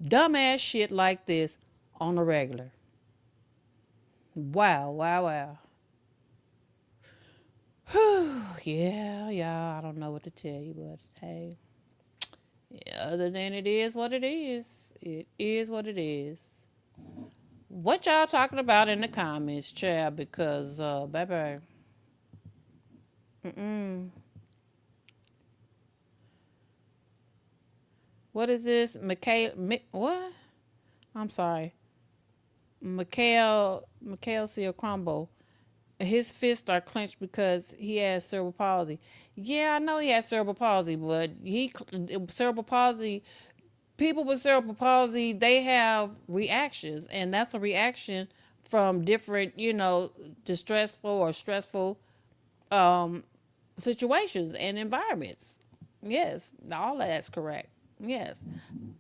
dumbass shit like this on the regular. Wow, wow, wow. Whew, yeah, y'all. I don't know what to tell you, but hey, other than it is what it is. It is what it is. What y'all talking about in the comments, child? Because, baby, what is this? What? I'm sorry. Mikhail Seal Crumble. His fists are clenched because he has cerebral palsy. Yeah, I know he has cerebral palsy, but cerebral palsy, people with cerebral palsy, they have reactions, and that's a reaction from different, distressful or stressful situations and environments. Yes, all that's correct. Yes.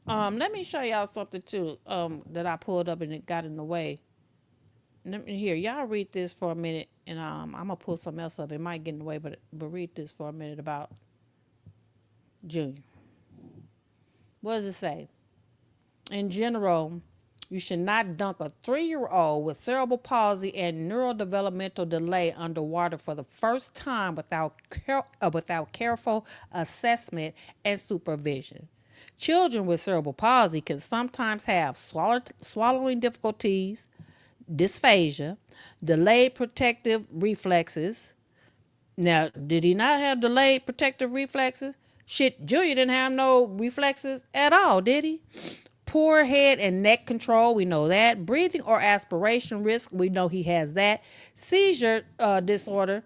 Let me show y'all something too. That I pulled up and it got in the way. Let me hear y'all read this for a minute, and I'm gonna pull something else up. It might get in the way, but read this for a minute about Junior. What does it say? In general, you should not dunk a 3-year-old with cerebral palsy and neurodevelopmental delay underwater for the first time without careful assessment and supervision. Children with cerebral palsy can sometimes have swallowing difficulties, dysphagia, delayed protective reflexes. Now, did he not have delayed protective reflexes? Shit, Junior didn't have no reflexes at all, did he? Poor head and neck control, we know that. Breathing or aspiration risk, we know he has that. Seizure disorder,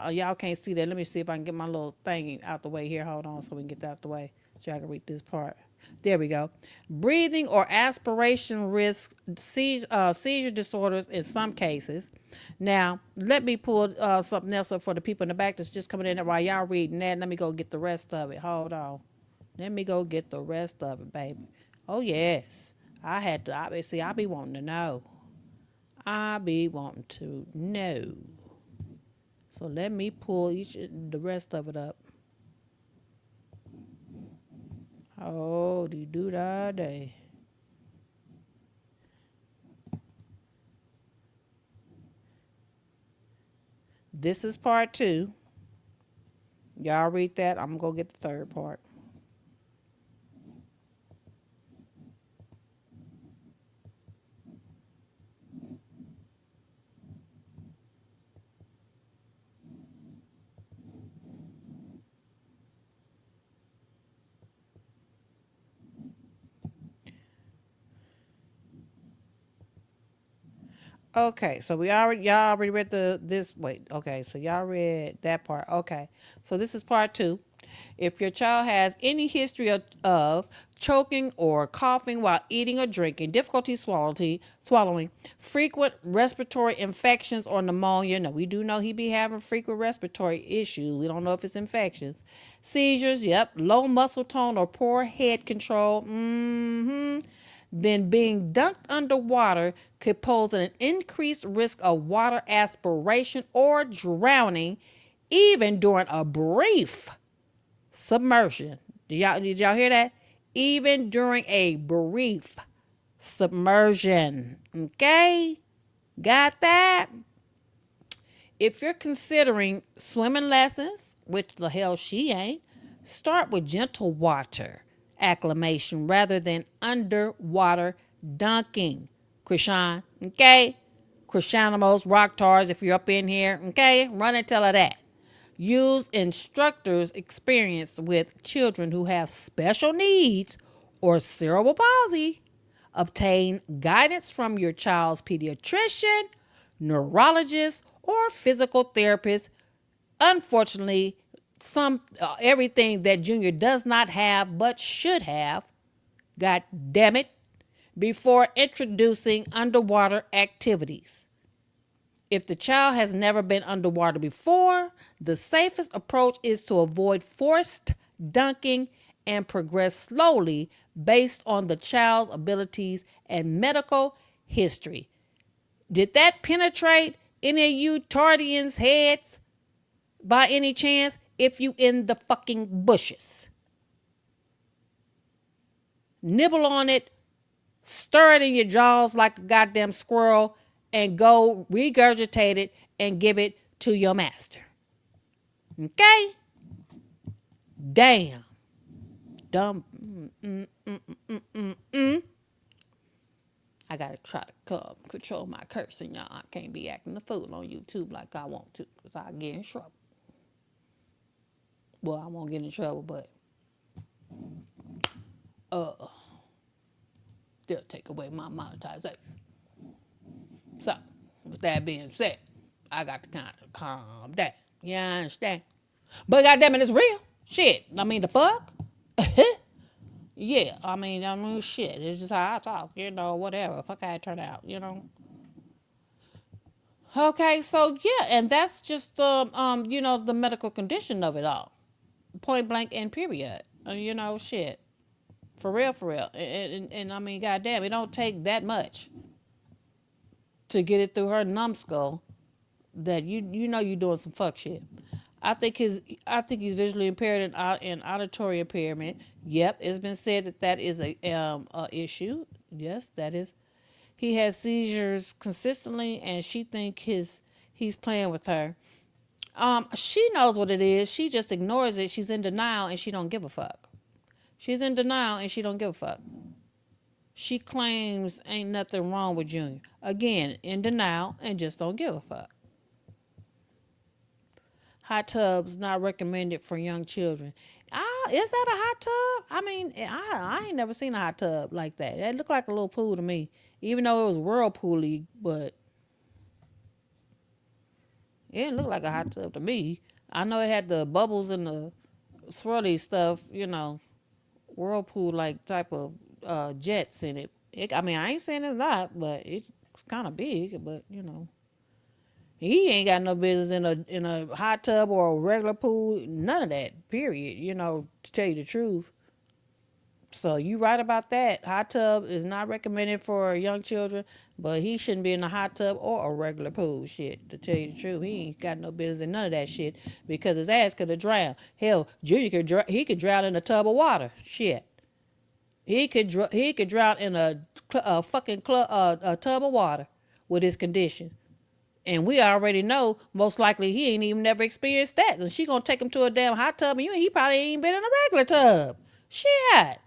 y'all can't see that. Let me see if I can get my little thing out the way here. Hold on so we can get that out the way so I can read this part. There we go. Breathing or aspiration risk, seizure disorders in some cases. Now, let me pull something else up for the people in the back that's just coming in. While y'all reading that, let me go get the rest of it. Hold on. Let me go get the rest of it, baby. Oh, yes. I be wanting to know. I be wanting to know. So let me pull the rest of it up. Oh, do that day. This is part 2. Y'all read that. I'm going to go get the third part. Okay, so y'all already read so y'all read that part. Okay. So this is part 2. If your child has any history of choking or coughing while eating or drinking, difficulty swallowing, frequent respiratory infections or pneumonia. Now, we do know he be having frequent respiratory issues. We don't know if it's infections. Seizures, yep. Low muscle tone or poor head control. Then being dunked underwater could pose an increased risk of water aspiration or drowning, even during a brief submersion. Did y'all hear that? Even during a brief submersion. Okay? Got that? If you're considering swimming lessons, which the hell she ain't, start with gentle water acclimation rather than underwater dunking. Krishan, okay? Krishanimals, rock tars, if you're up in here, okay? Run and tell her that. Use instructors experienced with children who have special needs or cerebral palsy. Obtain guidance from your child's pediatrician, neurologist, or physical therapist. Unfortunately, everything that Junior does not have but should have, god damn it, before introducing underwater activities. If the child has never been underwater before, the safest approach is to avoid forced dunking and progress slowly based on the child's abilities and medical history. Did that penetrate any of you Tardians' heads by any chance if you in the fucking bushes? Nibble on it, stir it in your jaws like a goddamn squirrel, and go regurgitate it and give it to your master. Okay? Damn. Dumb. I gotta try to control my cursing, y'all. I can't be acting a fool on YouTube like I want to, because I get in trouble. Well, I won't get in trouble, but they'll take away my monetization. So, with that being said, I got to kind of calm down. You understand? But goddamn it, it's real. Shit. I mean, the fuck? Yeah. I mean, shit. It's just how I talk. Whatever. Fuck how it turned out. Okay, so yeah, and that's just the the medical condition of it all. Point blank and period. Shit. For real. And I mean, goddamn, it don't take that much to get it through her numbskull that you you're doing some fuck shit. I think he's visually impaired and auditory impairment. Yep, it's been said that is a issue. Yes, that is. He has seizures consistently, and she think he's playing with her. She knows what it is. She just ignores it. She's in denial, and she don't give a fuck. She's in denial, and she don't give a fuck. She claims ain't nothing wrong with Junior. Again, in denial, and just don't give a fuck. Hot tubs not recommended for young children. Is that a hot tub? I mean, I ain't never seen a hot tub like that. It looked like a little pool to me, even though it was whirlpool-y, but it didn't look like a hot tub to me. I know it had the bubbles and the swirly stuff, whirlpool-like type of jets in it. I mean, I ain't saying it's not, but it's kind of big, but he ain't got no business in a hot tub or a regular pool. None of that, period, to tell you the truth. So you right about that. Hot tub is not recommended for young children, but he shouldn't be in a hot tub or a regular pool. Shit, to tell you the truth, he ain't got no business in none of that shit because his ass could have drowned. Hell, Junior could drown in a tub of water. Shit, he could drown in a tub of water with his condition. And we already know, most likely, he ain't even never experienced that. And she gonna take him to a damn hot tub, and he probably ain't been in a regular tub. Shit.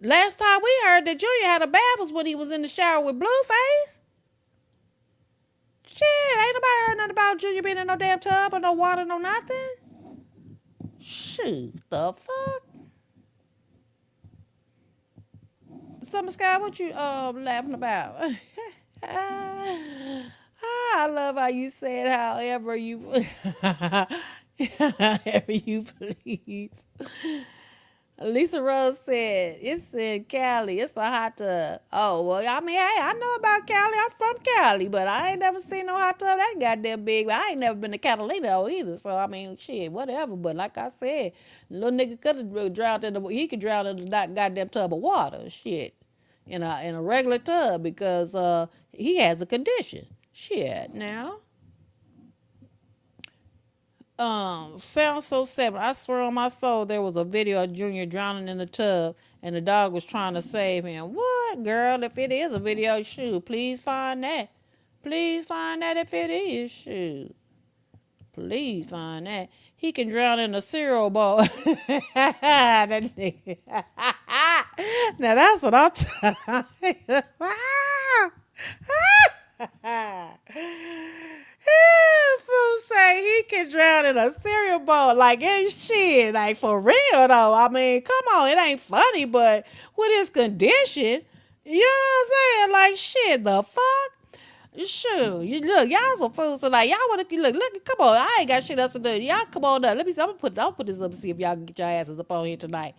Last time we heard that Junior had a bath was when he was in the shower with Blueface. Shit, ain't nobody heard nothing about Junior being in no damn tub or no water, no nothing. Shoot, the fuck? Summer Sky, what you laughing about? I love how you said however you please. Lisa Rose said, it's in Cali. It's a hot tub. Oh, well, I mean, hey, I know about Cali. I'm from Cali, but I ain't never seen no hot tub that goddamn big. I ain't never been to Catalina though either. So, I mean, shit, whatever. But like I said, little nigga could have drowned he could drown in the goddamn tub of water. Shit. In a regular tub because he has a condition. Shit, now. Sounds so simple. I swear on my soul there was a video of Junior drowning in the tub and the dog was trying to save him. What, girl? If it is a video, shoot, please find that. Please find that if it is, shoot. Please find that. He can drown in a cereal bowl. That nigga. Now that's what I'm talking about. Fool say he can drown in a cereal bowl. Like, ain't shit. Like, for real, though. I mean, come on. It ain't funny, but with his condition, you know what I'm saying? Like, shit, the fuck? Shoot. Look, y'all some fools. So, like, y'all want to, look, come on. I ain't got shit else to do. Y'all come on up. Let me see. I'm gonna put this up and see if y'all can get your asses up on here tonight.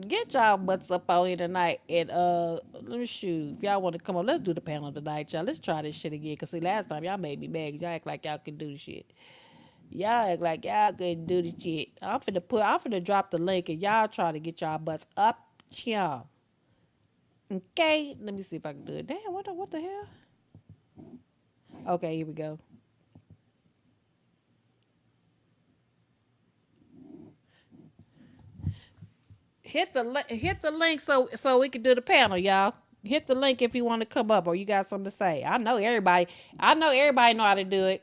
Get y'all butts up on here tonight and let me shoot. If y'all want to come on, let's do the panel tonight, y'all. Let's try this shit again. Cause see, last time y'all made me mad. Y'all act like y'all can do the shit. Y'all act like y'all can do the shit. I'm finna drop the link and y'all try to get y'all butts up Ciao. Okay, let me see if I can do it. Damn, what the hell? Okay, here we go. Hit the link so we can do the panel, y'all. Hit the link if you want to come up or you got something to say. I know everybody know how to do it.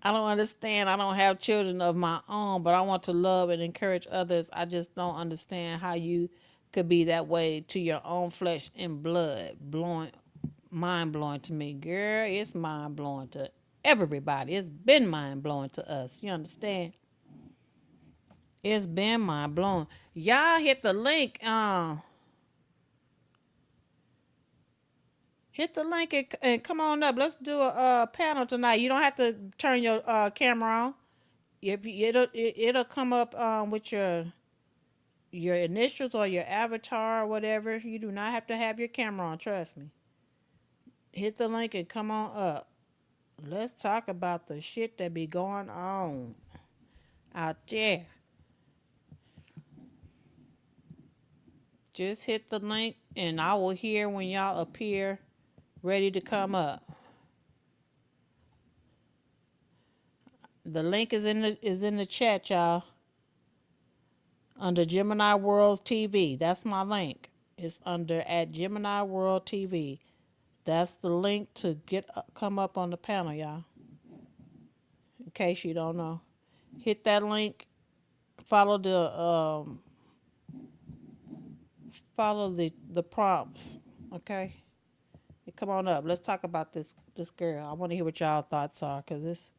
I don't understand. I don't have children of my own, but I want to love and encourage others. I just don't understand how you could be that way to your own flesh and blood. Mind blowing to me, girl. It's mind blowing to everybody. It's been mind blowing to us. You understand? It's been mind blowing. Y'all hit the link. Hit the link and come on up. Let's do a panel tonight. You don't have to turn your camera on. If it'll come up with your initials or your avatar or whatever. You do not have to have your camera on. Trust me. Hit the link and come on up. Let's talk about the shit that be going on out there. Just hit the link and I will hear when y'all appear ready to come up. The link is in the chat, y'all. Under Gemini World TV. That's my link. It's under at Gemini World TV. That's the link to come up on the panel, y'all. In case you don't know. Hit that link. Follow the prompts. Okay? Come on up. Let's talk about this girl. I want to hear what y'all thoughts are, because this.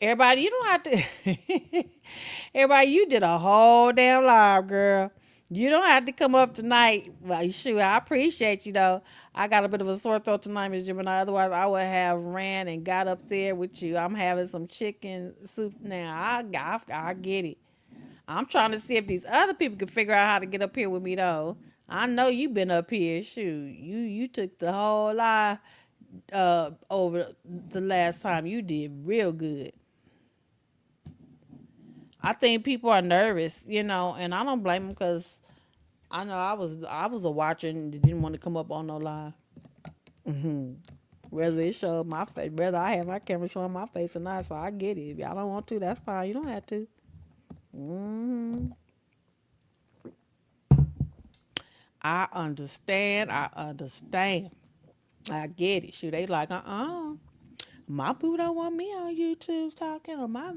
Everybody, you don't have to. Everybody, you did a whole damn live, girl. You don't have to come up tonight. Well, shoot, I appreciate you, though. I got a bit of a sore throat tonight, Miss Gemini. Otherwise, I would have ran and got up there with you. I'm having some chicken soup now. I get it. I'm trying to see if these other people can figure out how to get up here with me, though. I know you been up here. Shoot, you took the whole live over the last time. You did real good. I think people are nervous, and I don't blame them, because I know I was a watcher and didn't want to come up on no live. Whether it showed my face, whether I have my camera showing my face or not, so I get it. If y'all don't want to, that's fine. You don't have to. I understand. I get it. Shoot, they like, my boo don't want me on YouTube talking, or my,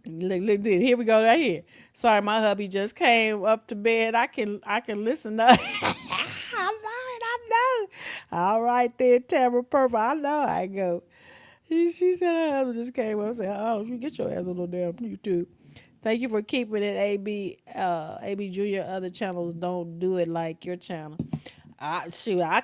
Look, here we go right here. Sorry, my hubby just came up to bed. I can listen to. I know. All right there, Tamara Purple. I know I go. She said her husband just came up and said, "Oh, you get your ass on the damn YouTube." Thank you for keeping it, AB Junior. Other channels don't do it like your channel. I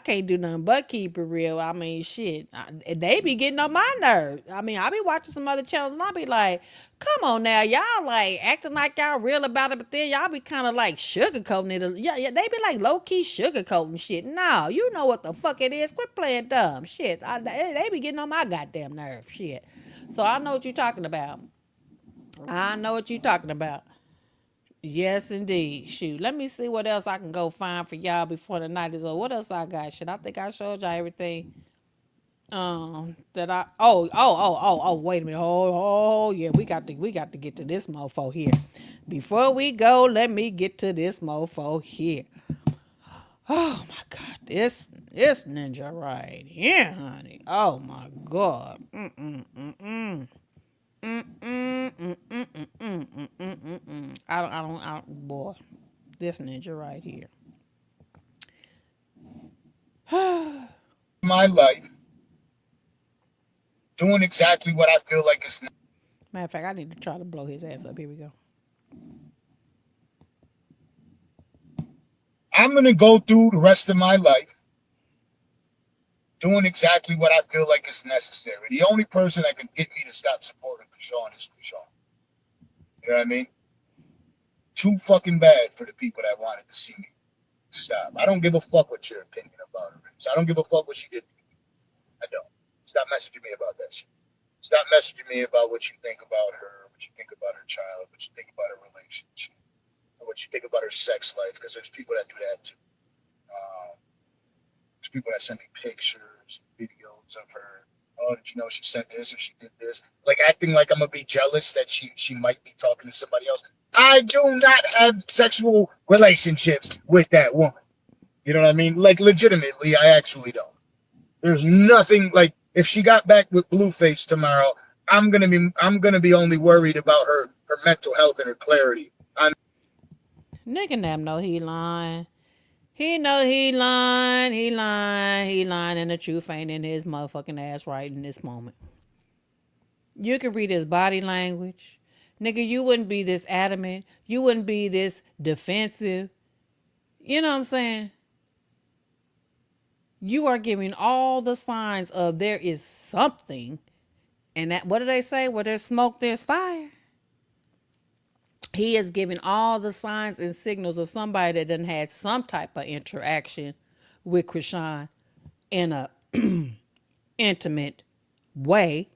can't do nothing but keep it real. I mean, shit, they be getting on my nerves. I mean, I be watching some other channels and I be like, come on now, y'all like acting like y'all real about it, but then y'all be kind of like sugarcoating it. Yeah, they be like low key sugarcoating shit. No, you know what the fuck it is. Quit playing dumb shit. They be getting on my goddamn nerves, shit. So I know what you're talking about. Yes, indeed. Shoot, let me see what else I can go find for y'all before the night is over. What else I got? Shit, I think I showed y'all everything. That I wait a minute. Oh yeah, we got to get to this mofo here. Before we go, let me get to this mofo here. Oh my God, this ninja right here, honey. Oh my God. I don't, boy, this ninja right here.
My life, doing exactly what I feel like is.
Matter of fact, I need to try to blow his ass up. Here we go.
I'm going to go through the rest of my life doing exactly what I feel like is necessary. The only person that can get me to stop supporting Krishan is Krishan. You know what I mean? Too fucking bad for the people that wanted to see me Stop. I don't give a fuck what your opinion about her is. I don't give a fuck what she did. I don't. Stop messaging me about that shit. Stop messaging me about what you think about her, what you think about her child, what you think about her relationship, or what you think about her sex life, because there's people that do that too. There's people that send me pictures, videos of her. Oh, did you know she said this or she did this? Like acting like I'm gonna be jealous that she might be talking to somebody else. I do not have sexual relationships with that woman. You know what I mean? Like legitimately, I actually don't. There's nothing like if she got back with Blueface tomorrow, I'm gonna be only worried about her mental health and her clarity.
Nigga damn know he lying. He know he lying, and the truth ain't in his motherfucking ass right in this moment. You can read his body language. Nigga, you wouldn't be this adamant. You wouldn't be this defensive. You know what I'm saying? You are giving all the signs of there is something. And that, what do they say? Where there's smoke, there's fire. He is giving all the signs and signals of somebody that done had some type of interaction with Krishan in a intimate way.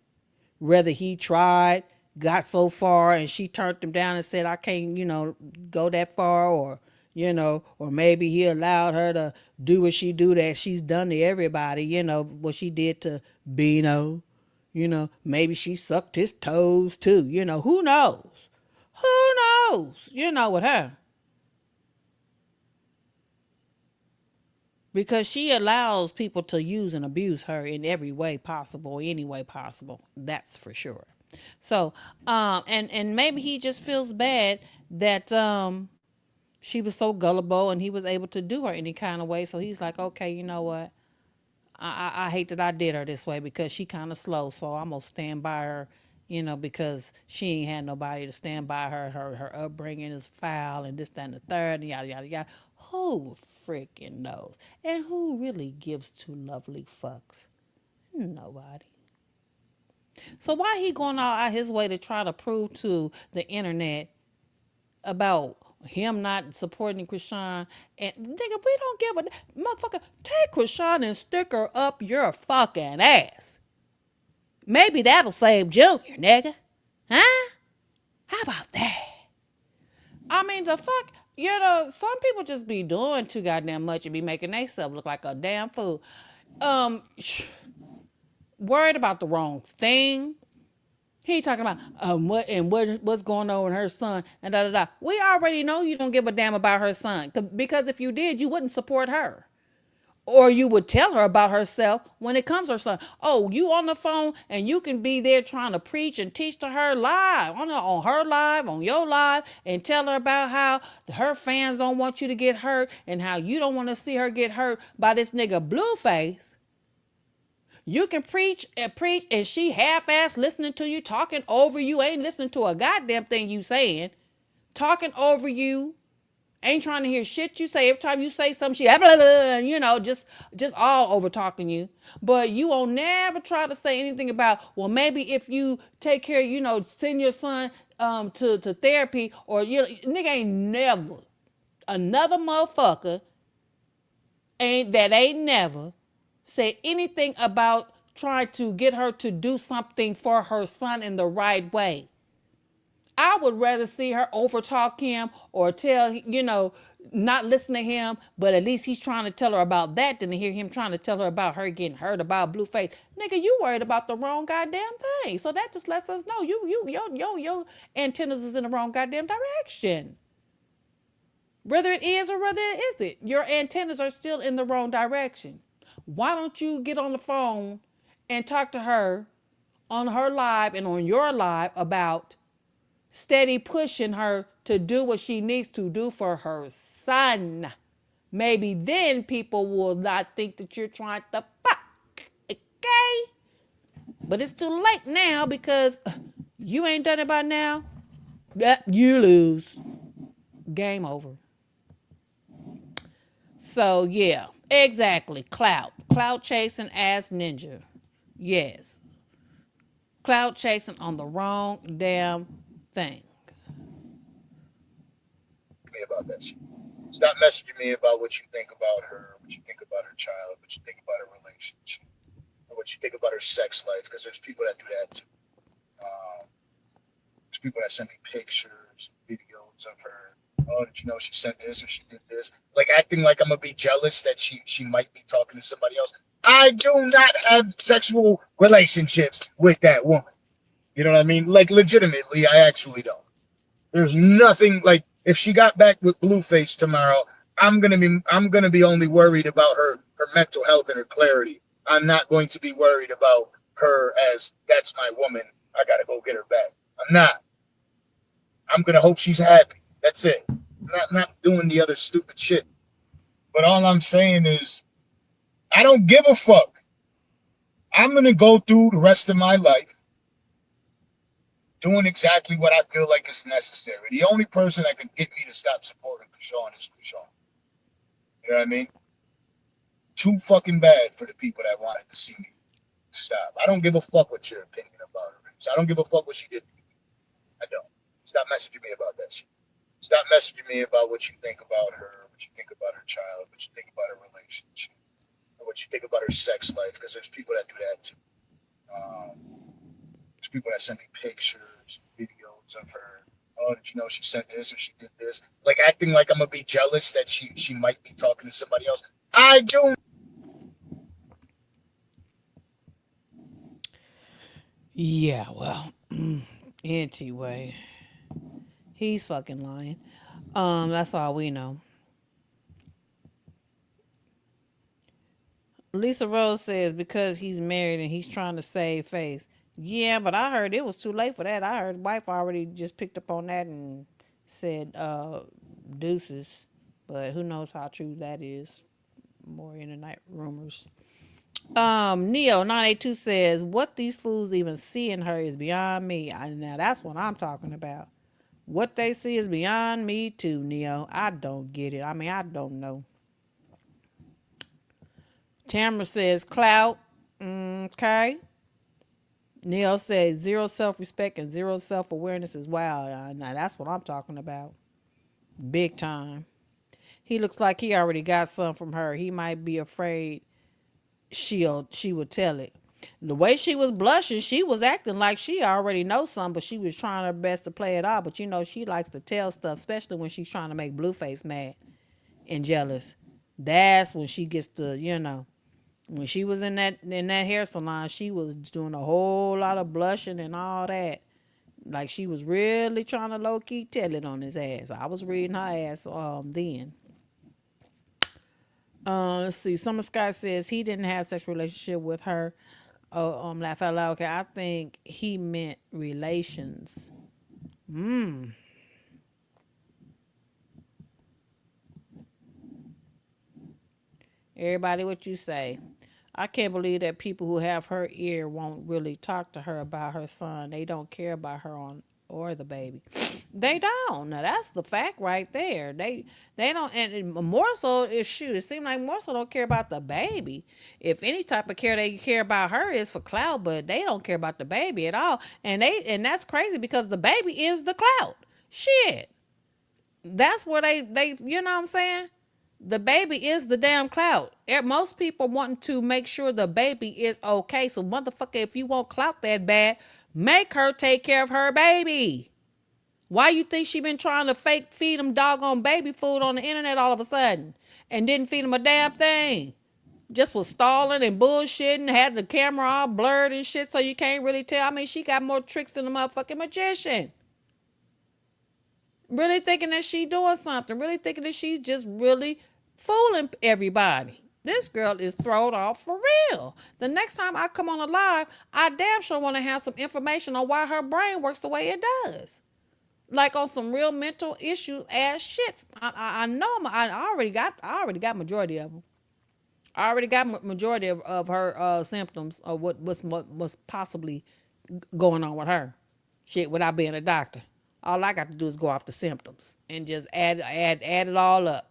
Whether he tried, got so far, and she turned him down and said, I can't, go that far, or maybe he allowed her to do what she do that she's done to everybody, what she did to Bino. Maybe she sucked his toes too. Who knows? Who knows? With her. Because she allows people to use and abuse her in every way possible, any way possible. That's for sure. So, and maybe he just feels bad that she was so gullible and he was able to do her any kind of way. So he's like, okay, you know what? I hate that I did her this way because she kind of slow. So I'm going to stand by her, because she ain't had nobody to stand by her. Her upbringing is foul and this, that, and the third, and yada, yada, yada. Who freaking knows? And who really gives two lovely fucks? Nobody. So why he going all out his way to try to prove to the internet about him not supporting Krishan? And nigga, we don't give a motherfucker. Take Krishan and stick her up your fucking ass. Maybe that'll save Junior, nigga. Huh? How about that? I mean, the fuck, some people just be doing too goddamn much and be making themselves look like a damn fool. Worried about the wrong thing. He talking about what's going on with her son and da da da. We already know you don't give a damn about her son, because if you did, you wouldn't support her. Or you would tell her about herself when it comes to her son. Oh, you on the phone and you can be there trying to preach and teach to her live, on her live, on your live, and tell her about how her fans don't want you to get hurt and how you don't want to see her get hurt by this nigga Blueface. You can preach, and she half-ass listening to you, talking over you, ain't listening to a goddamn thing you saying, talking over you. Ain't trying to hear shit you say. Every time you say something, she blah, blah, blah, just all over talking you. But you won't never try to say anything about, well, maybe if you take care, send your son to therapy, or nigga ain't never another motherfucker ain't never said anything about trying to get her to do something for her son in the right way. I would rather see her overtalk him or tell, not listen to him, but at least he's trying to tell her about that than to hear him trying to tell her about her getting hurt about Blueface. Nigga, you worried about the wrong goddamn thing. So that just lets us know your antennas is in the wrong goddamn direction. Whether it is or whether it isn't, your antennas are still in the wrong direction. Why don't you get on the phone and talk to her on her live and on your live about steady pushing her to do what she needs to do for her son? Maybe then people will not think that you're trying to fuck. Okay? But it's too late now because you ain't done it by now. You lose. Game over. So yeah, exactly. Clout chasing ass ninja. Yes. Clout chasing on the wrong damn thing.
Me about that shit. Stop messaging me about what you think about her, what you think about her child, what you think about her relationship, or what you think about her sex life, because there's people that do that too. There's people that send me pictures, videos of her. Oh, did you know she said this or she did this? Like acting like I'm gonna be jealous that she might be talking to somebody else. I do not have sexual relationships with that woman. You know what I mean? Like legitimately, I actually don't. There's nothing like if she got back with Blueface tomorrow, I'm gonna be only worried about her mental health and her clarity. I'm not going to be worried about her as that's my woman. I gotta go get her back. I'm not. I'm gonna hope she's happy. That's it. I'm not doing the other stupid shit. But all I'm saying is I don't give a fuck. I'm gonna go through the rest of my life doing exactly what I feel like is necessary. The only person that can get me to stop supporting Krishan is Krishan. You know what I mean? Too fucking bad for the people that wanted to see me stop. I don't give a fuck what your opinion about her is. I don't give a fuck what she did. I don't. Stop messaging me about that shit. Stop messaging me about what you think about her, what you think about her child, what you think about her relationship, or what you think about her sex life, because there's people that do that too. There's people that send me pictures, videos of her. Oh, did you know she said this or she did this? Like acting like I'm gonna be jealous that she might be talking to somebody else. I do.
Yeah, well, anyway, he's fucking lying. That's all we know. Lisa Rose says because he's married and he's trying to save face. Yeah, but I heard it was too late for that. I heard wife already just picked up on that and said deuces. But who knows how true that is. More internet rumors. Neo 982 says what these fools even see in her is beyond me. Now that's what I'm talking about. What they see is beyond me too, Neo. I don't get it. I mean, I don't know. Tamara says clout. Okay. Neil says zero self-respect and zero self-awareness is wild. Now that's what I'm talking about. Big time. He looks like he already got some from her. He might be afraid she would tell it. The way she was blushing, she was acting like she already knows something, but she was trying her best to play it off. But you know, she likes to tell stuff, especially when she's trying to make Blueface mad and jealous. That's when she gets to, when she was in that hair salon, she was doing a whole lot of blushing and all that. Like she was really trying to low key tell it on his ass. I was reading her ass then. Let's see. Summer Sky says he didn't have sexual relationship with her. Laugh out loud. Okay, I think he meant relations. Everybody, what you say? I can't believe that people who have her ear won't really talk to her about her son. They don't care about her or the baby. They don't. Now that's the fact right there. They don't, and more so is shoot. It seems like more so don't care about the baby. If any type of care they care about her is for clout, but they don't care about the baby at all. And that's crazy because the baby is the clout. Shit. That's where they you know what I'm saying? The baby is the damn clout. Most people want to make sure the baby is okay. So motherfucker, if you want clout that bad, make her take care of her baby. Why you think she been trying to fake feed him doggone baby food on the internet all of a sudden and didn't feed him a damn thing? Just was stalling and bullshitting, had the camera all blurred and shit so you can't really tell. I mean, she got more tricks than a motherfucking magician. Really thinking that she doing something. Really thinking that she's just really fooling everybody. This girl is thrown off for real. The next time I come on a live, I damn sure want to have some information on why her brain works the way it does. Like on some real mental issue ass shit. I know I already got majority of them. I already got majority of her symptoms of what's possibly going on with her. Shit, without being a doctor. All I got to do is go off the symptoms and just add it all up.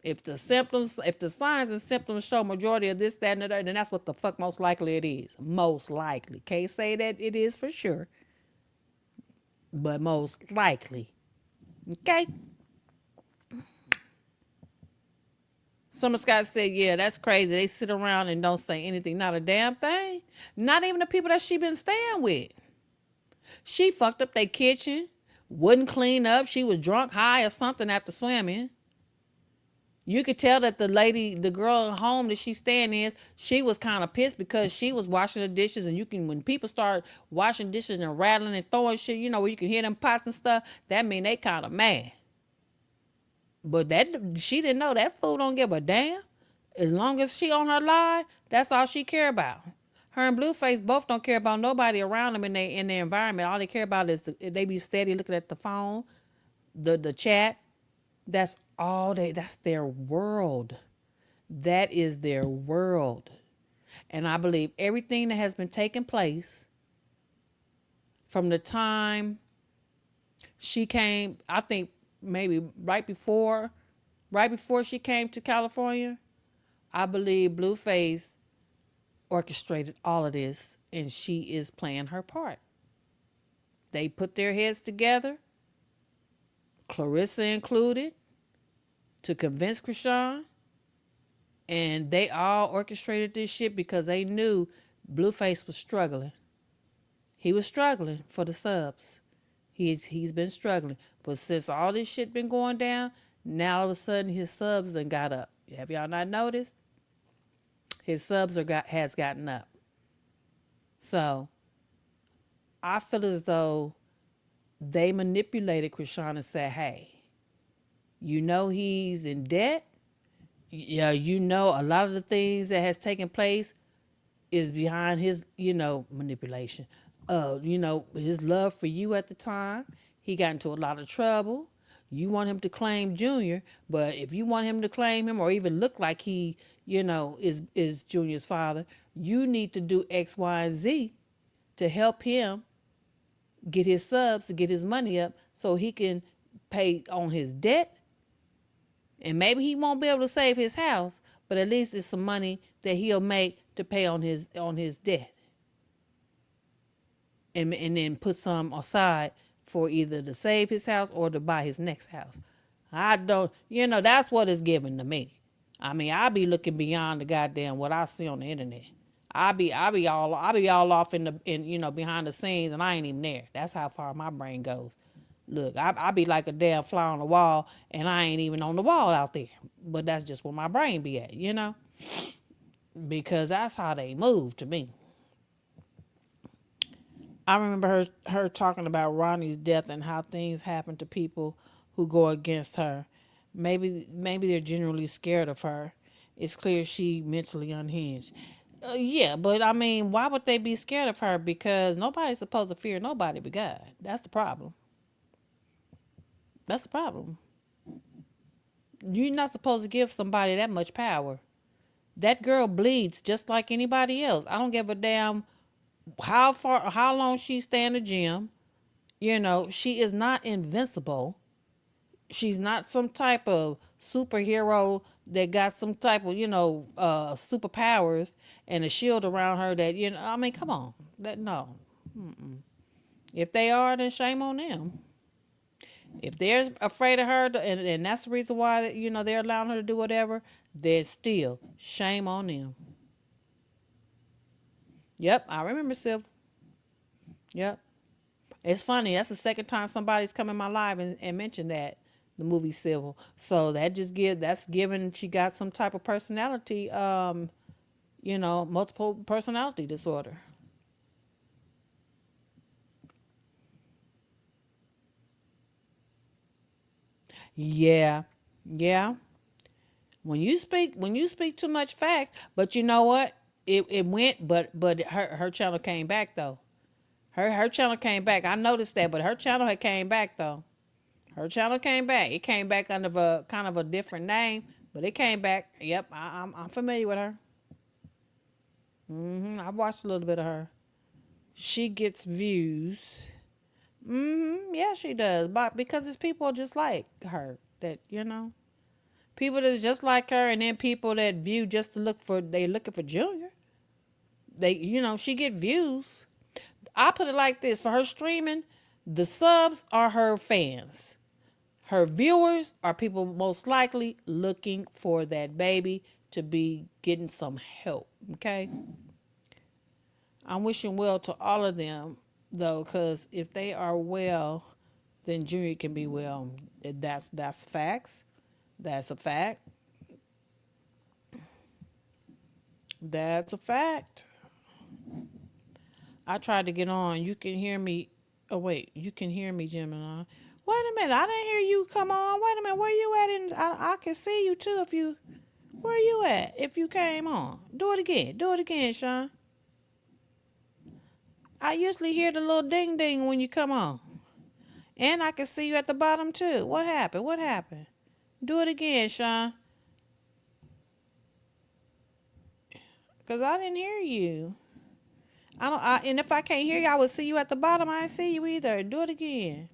If the signs and symptoms show majority of this, that, and the other, then that's what the fuck most likely it is. Most likely. Can't say that it is for sure. But most likely. Okay? Summer Scott said, yeah, that's crazy. They sit around and don't say anything. Not a damn thing. Not even the people that she been staying with. She fucked up their kitchen, wouldn't clean up. She was drunk, high, or something after swimming. You could tell that the girl at home that she's staying in, she was kind of pissed because she was washing the dishes, and when people start washing dishes and rattling and throwing shit, where you can hear them pots and stuff, that mean they kind of mad. But she didn't know that fool don't give a damn. As long as she on her line, that's all she care about. Her and Blueface both don't care about nobody around them in their environment. All they care about is they be steady looking at the phone, the chat. That's all that's their world. That is their world. And I believe everything that has been taking place from the time she came, I think maybe right before she came to California, I believe Blueface orchestrated all of this, and she is playing her part. They put their heads together, Clarissa included, to convince Krishan, and they all orchestrated this shit because they knew Blueface was struggling. He was struggling for the subs. He's been struggling. But since all this shit been going down, now all of a sudden his subs done got up. Have y'all not noticed? His subs has gotten up. So I feel as though they manipulated Krishan and said, hey, he's in debt. Yeah, a lot of the things that has taken place is behind his, manipulation. His love for you at the time. He got into a lot of trouble. You want him to claim Junior, but if you want him to claim him or even look like he, is Junior's father, you need to do X, Y, and Z to help him get his subs, to get his money up so he can pay on his debt. And maybe he won't be able to save his house, but at least it's some money that he'll make to pay on his debt. And then put some aside for either to save his house or to buy his next house. I don't, that's what it's given to me. I mean, I be looking beyond the goddamn what I see on the internet. I be all off in behind the scenes, and I ain't even there. That's how far my brain goes. Look, I be like a damn fly on the wall, and I ain't even on the wall out there. But that's just where my brain be at, because that's how they move to me. I remember her talking about Ronnie's death and how things happen to people who go against her. Maybe they're genuinely scared of her. It's clear she mentally unhinged. Yeah, but I mean, why would they be scared of her? Because nobody's supposed to fear nobody but God. That's the problem. That's the problem. You're not supposed to give somebody that much power. That girl bleeds just like anybody else. I don't give a damn how long she stay in the gym. She is not invincible. She's not some type of superhero that got some type of, superpowers and a shield around her that, I mean, come on. No. Mm-mm. If they are, then shame on them. If they're afraid of her, and that's the reason why, they're allowing her to do whatever, then still, shame on them. Yep, I remember Civil. Yep. It's funny. That's the second time somebody's come in my life and mentioned that, the movie Civil. So that's given she got some type of personality, multiple personality disorder. Yeah. Yeah. When you speak too much facts, but you know what? It went, but her channel came back though. Her channel came back. I noticed that, but her channel had came back though. Her channel came back. It came back under a kind of a different name, but it came back. Yep, I'm familiar with her. I watched a little bit of her. She gets views. Yeah, she does, but because it's people just like her that people that's just like her, and then people that view just to they looking for Junior. She get views. I put it like this: for her streaming, the subs are her fans. Her viewers are people most likely looking for that baby to be getting some help. Okay. I'm wishing well to all of them though, because if they are well, then Junior can be well. That's facts. That's a fact. That's a fact. I tried to get on. You can hear me. Oh wait, you can hear me, Gemini. Wait a minute, I didn't hear you come on. Wait a minute, where you at? I can see you too if you. Where you at? If you came on, do it again. Do it again, Sean. I usually hear the little ding ding when you come on, and I can see you at the bottom too. What happened? What happened? Do it again, Sean. Cause I didn't hear you. I don't. And if I can't hear you, I would see you at the bottom. I didn't see you either. Do it again.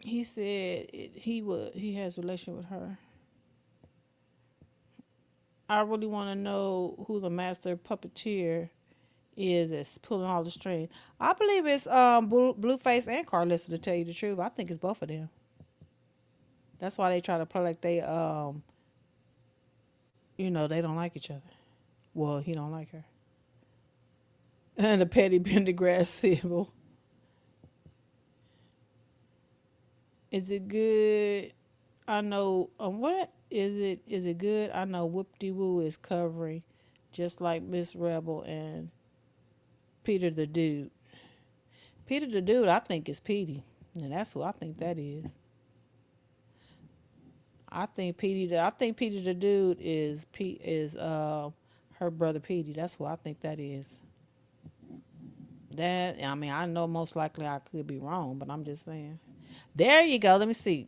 He said he has a relation with her. I really want to know who the master puppeteer is that's pulling all the strings. I believe it's Blueface and Carlissa, to tell you the truth. I think it's both of them. That's why they try to play like they they don't like each other. Well, he don't like her. And the petty Pendergrass symbol. Is it good? I know. What is it? Is it good? I know Whoop De Woo is covering, just like Miss Rebel and Peter the Dude. Peter the Dude, I think is Petey, and that's who I think that is. I think Peter the Dude is her brother Petey. That's who I think that is. I know most likely I could be wrong, but I'm just saying. There you go. Let me see.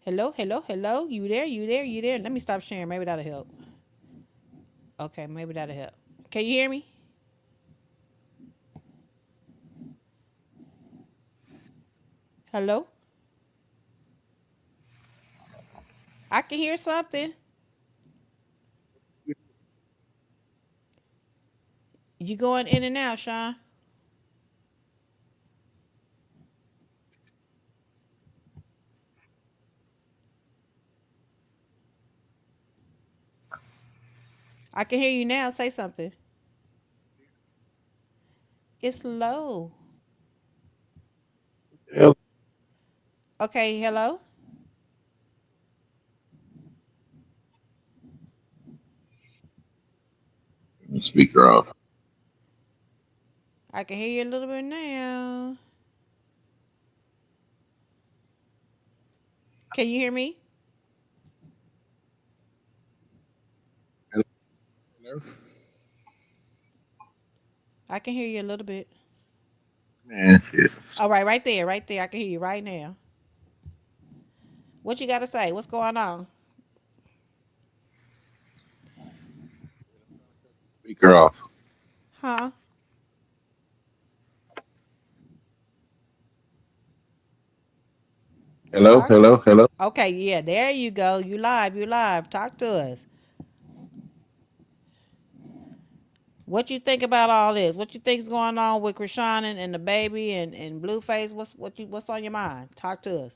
Hello, hello, hello. You there? You there? You there? Let me stop sharing. Maybe that'll help. Okay, maybe that'll help. Can you hear me? Hello? I can hear something. You going in and out, Sean? I can hear you now. Say something. It's low.
Yep.
Okay, hello?
Speaker off.
I can hear you a little bit now. Can you hear me?
Hello?
I can hear you a little bit.
Man, shit.
All right, right there, right there. I can hear you right now. What you got to say? What's going on?
Speaker off.
Huh?
Hello,
Talk to.
hello, hello.
Okay, yeah, there you go. You live, you live. Talk to us. What you think about all this? What you think's going on with Krishan and the baby and Blueface? What's on your mind? Talk to us.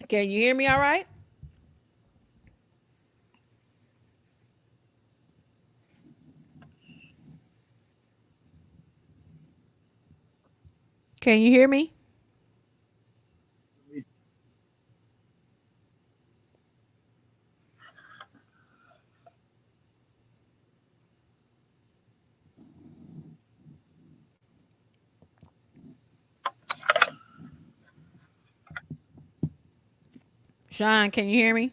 Can you hear me all right? Can you hear me? Sean, can you hear me?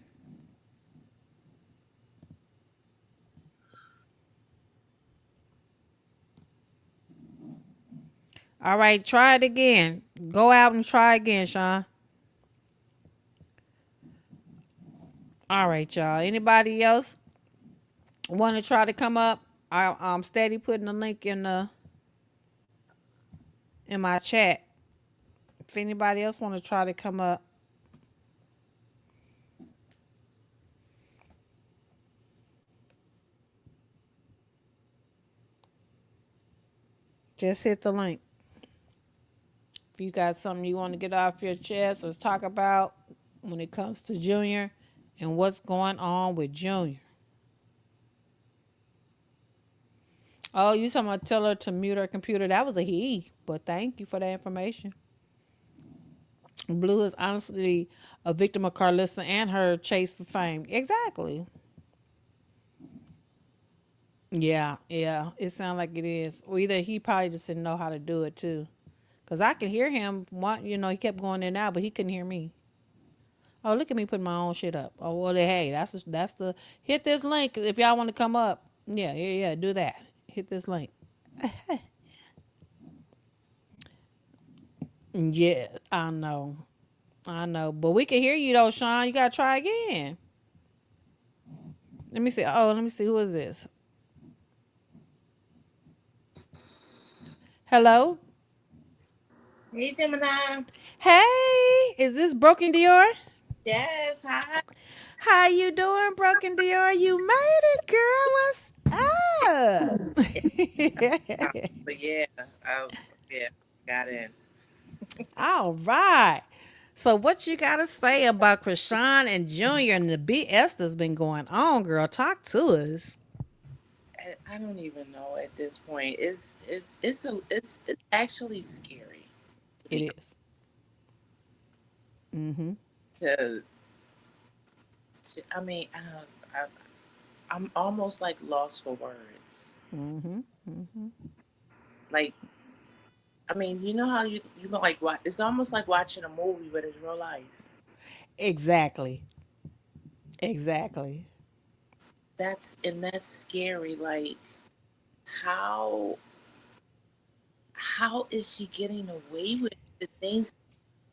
All right, try it again. Go out and try again, Sean. All right, y'all. Anybody else want to try to come up? I'm steady putting the link in my chat. If anybody else want to try to come up, Just hit the link. If you got something you want to get off your chest or talk about when it comes to Junior and what's going on with Junior. Oh, you talking about tell her to mute her computer? That was a he, but thank you for that information. Blue is honestly a victim of Carlissa and her chase for fame. Exactly. Yeah, yeah. It sounds like it is. Or either he probably just didn't know how to do it too. Cause I could hear him. He kept going in and out, but he couldn't hear me. Oh, look at me putting my own shit up. Oh well, hey, that's the hit this link if y'all want to come up. Yeah, yeah, yeah. Do that. Hit this link. Yeah, I know. But we can hear you though, Sean. You gotta try again. Let me see. Oh, let me see. Who is this? Hello.
Hey, Gemini.
Hey, is this Broken Dior?
Yes, hi.
How you doing, Broken Dior? You made it, girl. What's up?
But yeah, yeah, got in.
All right. So what you gotta say about Krishan and Junior and the BS that's been going on, girl? Talk to us.
I don't even know at this point. It's actually scary to
It
be
is. Mm-hmm.
to. I mean, I'm almost like lost for words.
Mm-hmm. Mm-hmm.
Like, I mean, you know how you know like what? It's almost like watching a movie, but it's real life.
Exactly. Exactly.
That's scary. Like, how how is she getting away with the things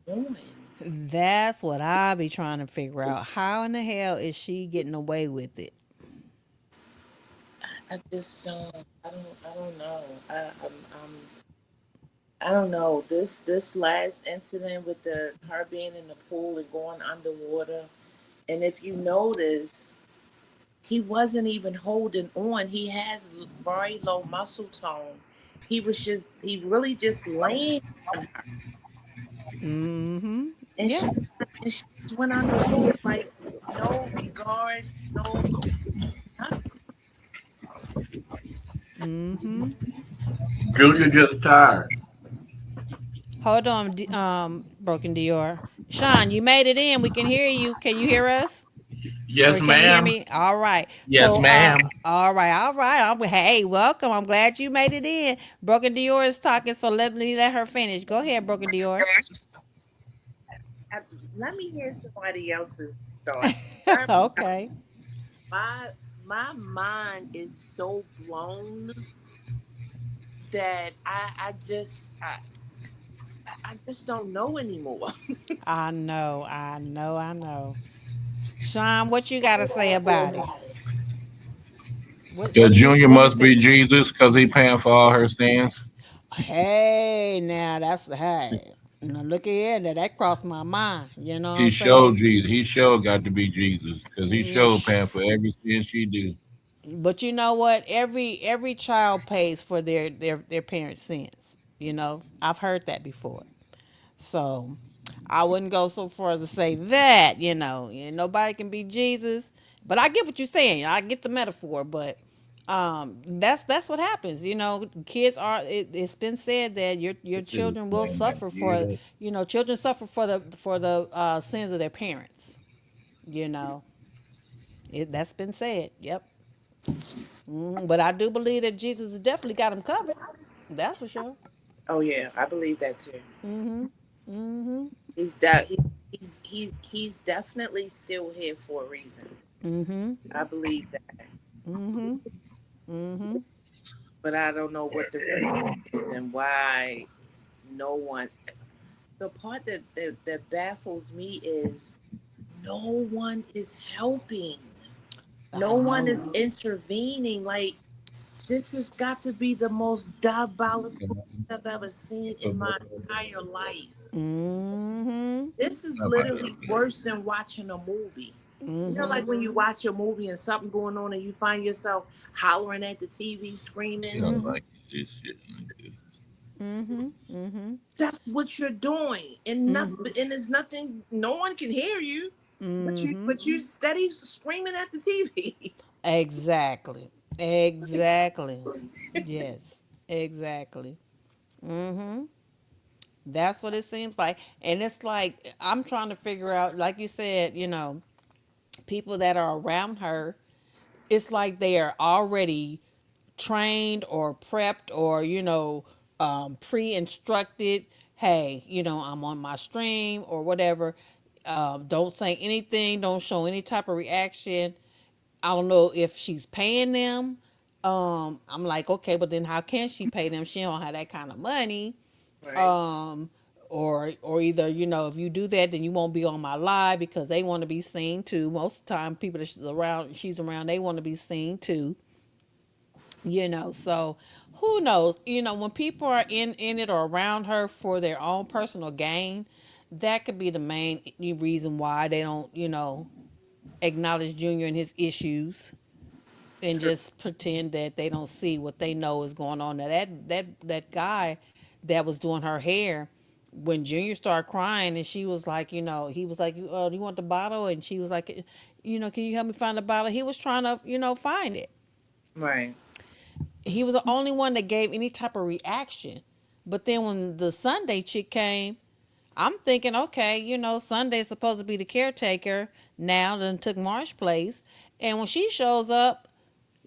she's doing?
That's what I be trying to figure out. How in the hell is she getting away with it?
I just don't. I don't know. I don't know. This last incident with her being in the pool and going underwater, and if you notice, he wasn't even holding on. He has very low muscle tone. He really just laying on her,
Mm-hmm.
and
Yeah.
she just went underwater like no regards, no nothing.
Mm-hmm.
Julia just tired.
Hold on, Broken Dior. Sean, you made it in. We can hear you. Can you hear us?
Yes,
Or can you hear
ma'am.
me? All right.
Yes,
So,
ma'am.
all right, all right. Hey, welcome. I'm glad you made it in. Broken Dior is talking, so let her finish. Go ahead, Broken Dior.
I, Let me hear somebody else's thought. My
Okay.
my my mind is so blown that I just don't know anymore.
I know. Sean, what you got to say about it?
The Junior
What do you
must be
think?
Jesus because he paying for all her sins.
Hey, now hey. Now look at here. That crossed my mind. You know what
He
I'm saying?
showed Jesus. He showed got to be Jesus because he
Mm,
showed
sh-
paying for every sin she do.
But you know what? Every child pays for their parents' sins. I've heard that before. So I wouldn't go so far as to say that. Nobody can be Jesus. But I get what you're saying. I get the metaphor. But that's what happens. Kids are. It's been said that your
This is
children will
playing that
suffer for.
weirdo.
Children suffer for the sins of their parents. You know, that's been said. Yep. But I do believe that Jesus has definitely got him covered. That's for sure.
Oh yeah, I believe that too.
Mhm. Mhm.
He's that he's definitely still here for a reason.
Mhm.
I believe that,
Mhm. Mhm.
but I don't know what the reason is and why no one. The part that baffles me is no one is helping.
I
No one
know.
is intervening. Like, this has got to be the most diabolical thing I've ever seen in my entire life.
Mhm.
This is literally worse than watching a movie. You know, like
Mhm.
when you watch a movie and something going on and you find yourself hollering at the TV,
He
screaming.
don't
Mhm.
like this shit like this.
That's what you're doing, and and there's nothing. No one can hear you, but you steady screaming at the TV.
Exactly. Exactly. Yes. Exactly. That's what it seems like. And it's like I'm trying to figure out, like you said, people that are around her, it's like they are already trained or prepped or pre-instructed. Hey, I'm on my stream or whatever. Don't say anything, don't show any type of reaction. I don't know if she's paying them. I'm like, okay, but then how can she pay them? She don't have that kind of money.
Right.
um or either if you do that, then you won't be on my live, because they want to be seen too. Most of the time people that she's around, they want to be seen too. So who knows? When people are in it or around her for their own personal gain, that could be the main reason why they don't acknowledge Junior and his issues, and
True.
just pretend that they don't see what they know is going on. Now that guy that was doing her hair, when Junior started crying and she was like, he was like, you want the bottle? And she was like, can you help me find the bottle? He was trying to, find it.
Right.
He was the only one that gave any type of reaction. But then when the Sunday chick came, I'm thinking, okay, Sunday's supposed to be the caretaker now, then took Marsh's place. And when she shows up,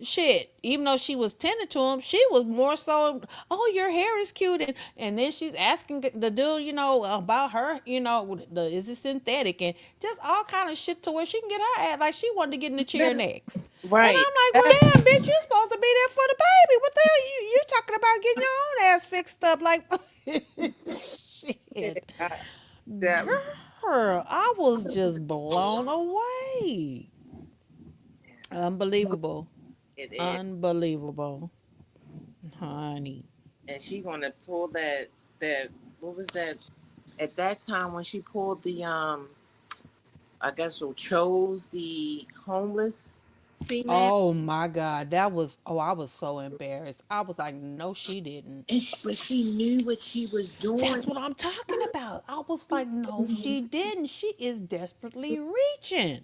shit, even though she was tending to him, she was more so, oh, your hair is cute. And then she's asking the dude, about her, is it synthetic? And just all kind of shit to where she can get her ass, like she wanted to get in the chair
That-
next. And
right.
I'm like, well,
That-
damn, bitch, you supposed to be there for the baby. What the hell you talking about getting your own ass fixed up? Like, shit.
that was
Girl, I was just blown away. Unbelievable.
it.
Unbelievable. Honey.
And she gonna pull that what was that at that time when she pulled the I guess so chose the homeless female,
Oh my God. I was so embarrassed. I was like, no, she didn't.
and but she knew what she was doing.
That's what I'm talking about. I was like, no, she didn't. She is desperately reaching.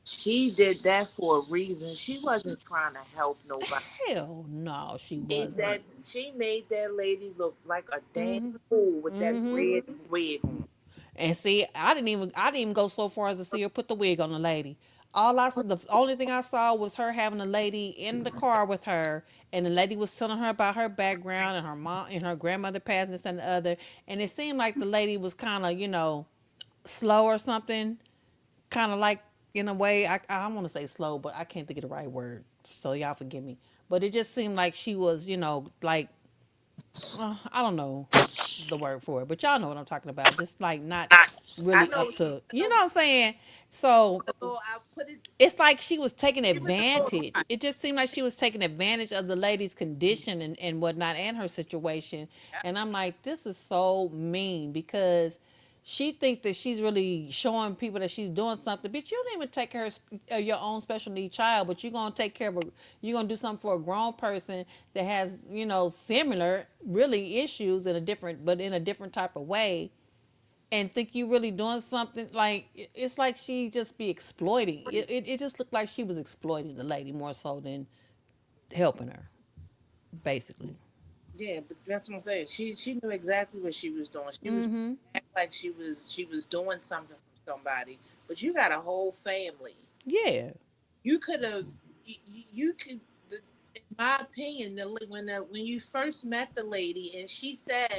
She did that for a reason. She wasn't trying to help nobody.
Hell no, she
Made
wasn't.
she made that lady look like a damn
Mhm.
fool with that
Mhm.
red wig on.
And see, I didn't even go so far as to see her put the wig on the lady. The only thing I saw was her having a lady in the car with her, and the lady was telling her about her background and her mom and her grandmother passing this and the other. And it seemed like the lady was kind of, slow or something, kind of like, in a way. I don't want to say slow, but I can't think of the right word, so y'all forgive me. But it just seemed like she was, like, I don't know the word for it, but y'all know what I'm talking about. Just like not
I
really
know.
up to, you know what I'm saying? So
I put it.
it's like she was taking
Give it the
advantage. It just seemed like she was taking advantage of the lady's condition and whatnot, and her situation. And I'm like, this is so mean, because she thinks that she's really showing people that she's doing something. Bitch, you don't even take care of your own special need child, but you're gonna take care of you're gonna do something for a grown person that has, similar really issues in a different type of way, and think you really doing something. Like, it's like she just be exploiting. It just looked like she was exploiting the lady more so than helping her, basically.
Yeah, but that's what I'm saying. She knew exactly what she was doing. She was
Mm-hmm.
act like she was doing something from somebody. But you got a whole family.
Yeah.
You could have you could. In my opinion, when you first met the lady and she said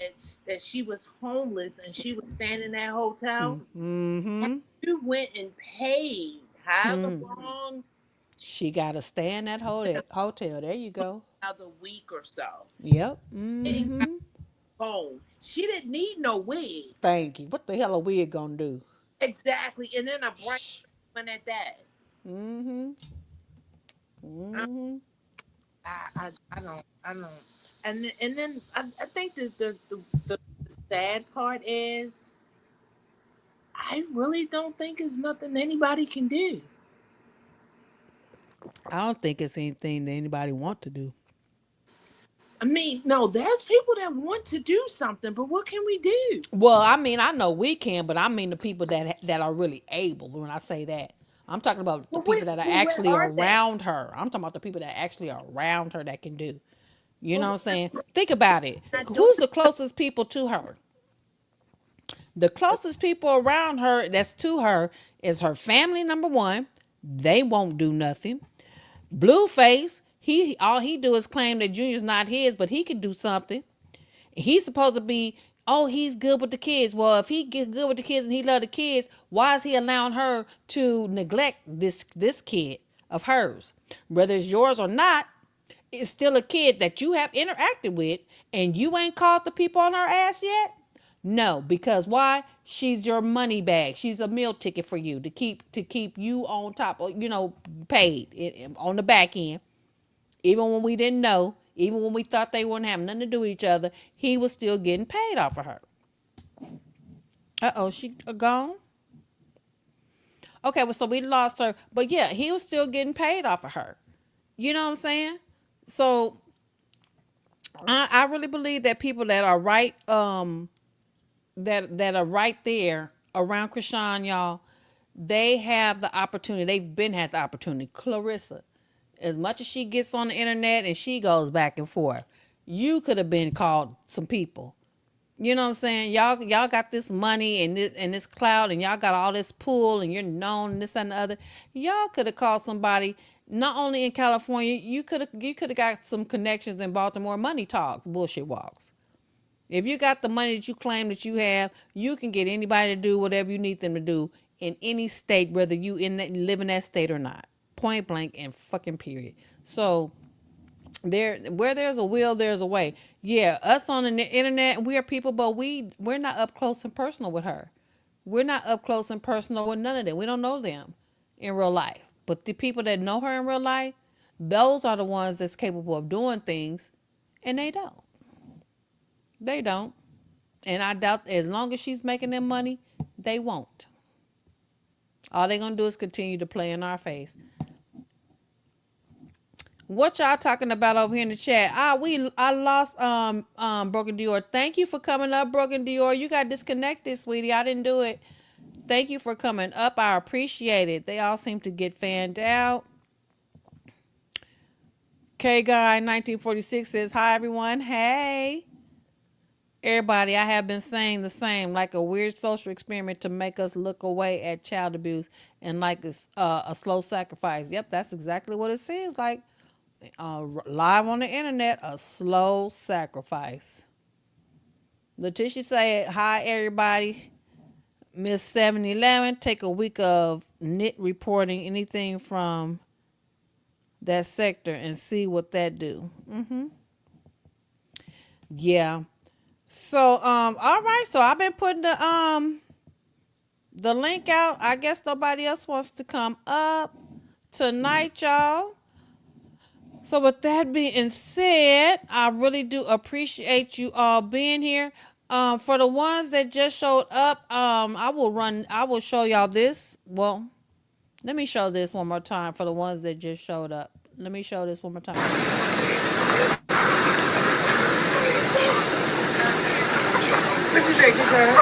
that she was homeless and she was staying in that hotel,
Mm-hmm.
you went and paid however
Mm.
long,
She got to stay in that hotel. There you go.
another week or so.
Yep.
And got
Mm-hmm.
home. She didn't need no wig.
Thank you. What the hell are we gonna do?
Exactly. And then a bright one at that.
Mm-hmm.
I,
Mm-hmm.
I don't. And then I think that the sad part is I really don't think it's nothing anybody can do.
I don't think it's anything that anybody want to do.
I mean, no, there's people that want to do something, but what can we do?
Well, I mean, I know we can, but I mean the people that are really able. When I say that, I'm talking about the
Well,
people that are
where
actually
are they?
around her. I'm talking about the people that actually are around her that can do. You know
Well,
what I'm saying? Think about it.
not doing.
Who's the closest people to her? The closest people around her that's to her is her family, number one. They won't do nothing. Blueface, he all he do is claim that Junior's not his, but he could do something. He's supposed to be, oh, he's good with the kids. Well, if he gets good with the kids and he love the kids, why is he allowing her to neglect this kid of hers? Whether it's yours or not, it's still a kid that you have interacted with, and you ain't called the people on her ass yet. No, because why? She's your money bag. She's a meal ticket for you to keep you on top, paid on the back end. Even when we didn't know, even when we thought they wouldn't have nothing to do with each other, he was still getting paid off of her. She gone? Okay, well, so we lost her. But yeah, he was still getting paid off of her. You know what I'm saying? So I really believe that people that are right, that are right there around Krishan, y'all, they have the opportunity. They've been had the opportunity. Clarissa, as much as she gets on the internet and she goes back and forth, you could have been called some people. You know what I'm saying? Y'all got this money and this cloud, and y'all got all this pull, and you're known and this and the other. Y'all could have called somebody not only in California. You could have got some connections in Baltimore. Money talks, bullshit walks. If you got the money that you claim that you have, you can get anybody to do whatever you need them to do in any state, whether you live in that state or not. Point blank and fucking period. So where there's a will, there's a way. Yeah, us on the internet, we are people, but we're not up close and personal with her. We're not up close and personal with none of them. We don't know them in real life. But the people that know her in real life, those are the ones that's capable of doing things, and they don't. They don't. And I doubt as long as she's making them money, they won't. All they're gonna do is continue to play in our face. What y'all talking about over here in the chat? I lost Broken Dior. Thank you for coming up, Broken Dior. You got disconnected, sweetie. I didn't do it. Thank you for coming up. I appreciate it. They all seem to get fanned out. K Guy 1946 says, hi everyone. Hey. Everybody, I have been saying the same, like a weird social experiment to make us look away at child abuse and like a slow sacrifice. Yep, that's exactly what it seems like. Live on the internet, a slow sacrifice. Letitia said, hi everybody. Miss 711, take a week of NIT reporting anything from that sector and see what that do. Yeah. So all right, so I've been putting the link out. I guess nobody else wants to come up tonight, y'all. So with that being said, I really do appreciate you all being here. For the ones that just showed up, I will show y'all this. Well, let me show this one more time for the ones that just showed up. Let me show this one more time.
What you say, girl?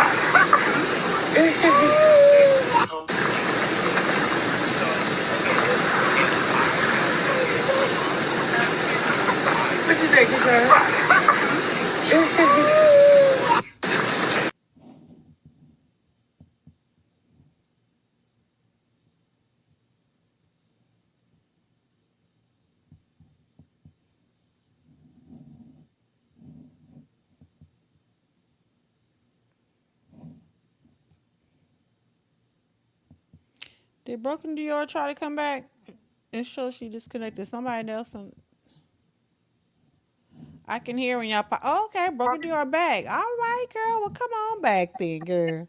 What you think, girl?
Did Broken Dior try to come back? It shows she disconnected. Somebody else. I can hear when y'all. Oh, okay, Broken Dior back. All right, girl. Well, come on back then, girl.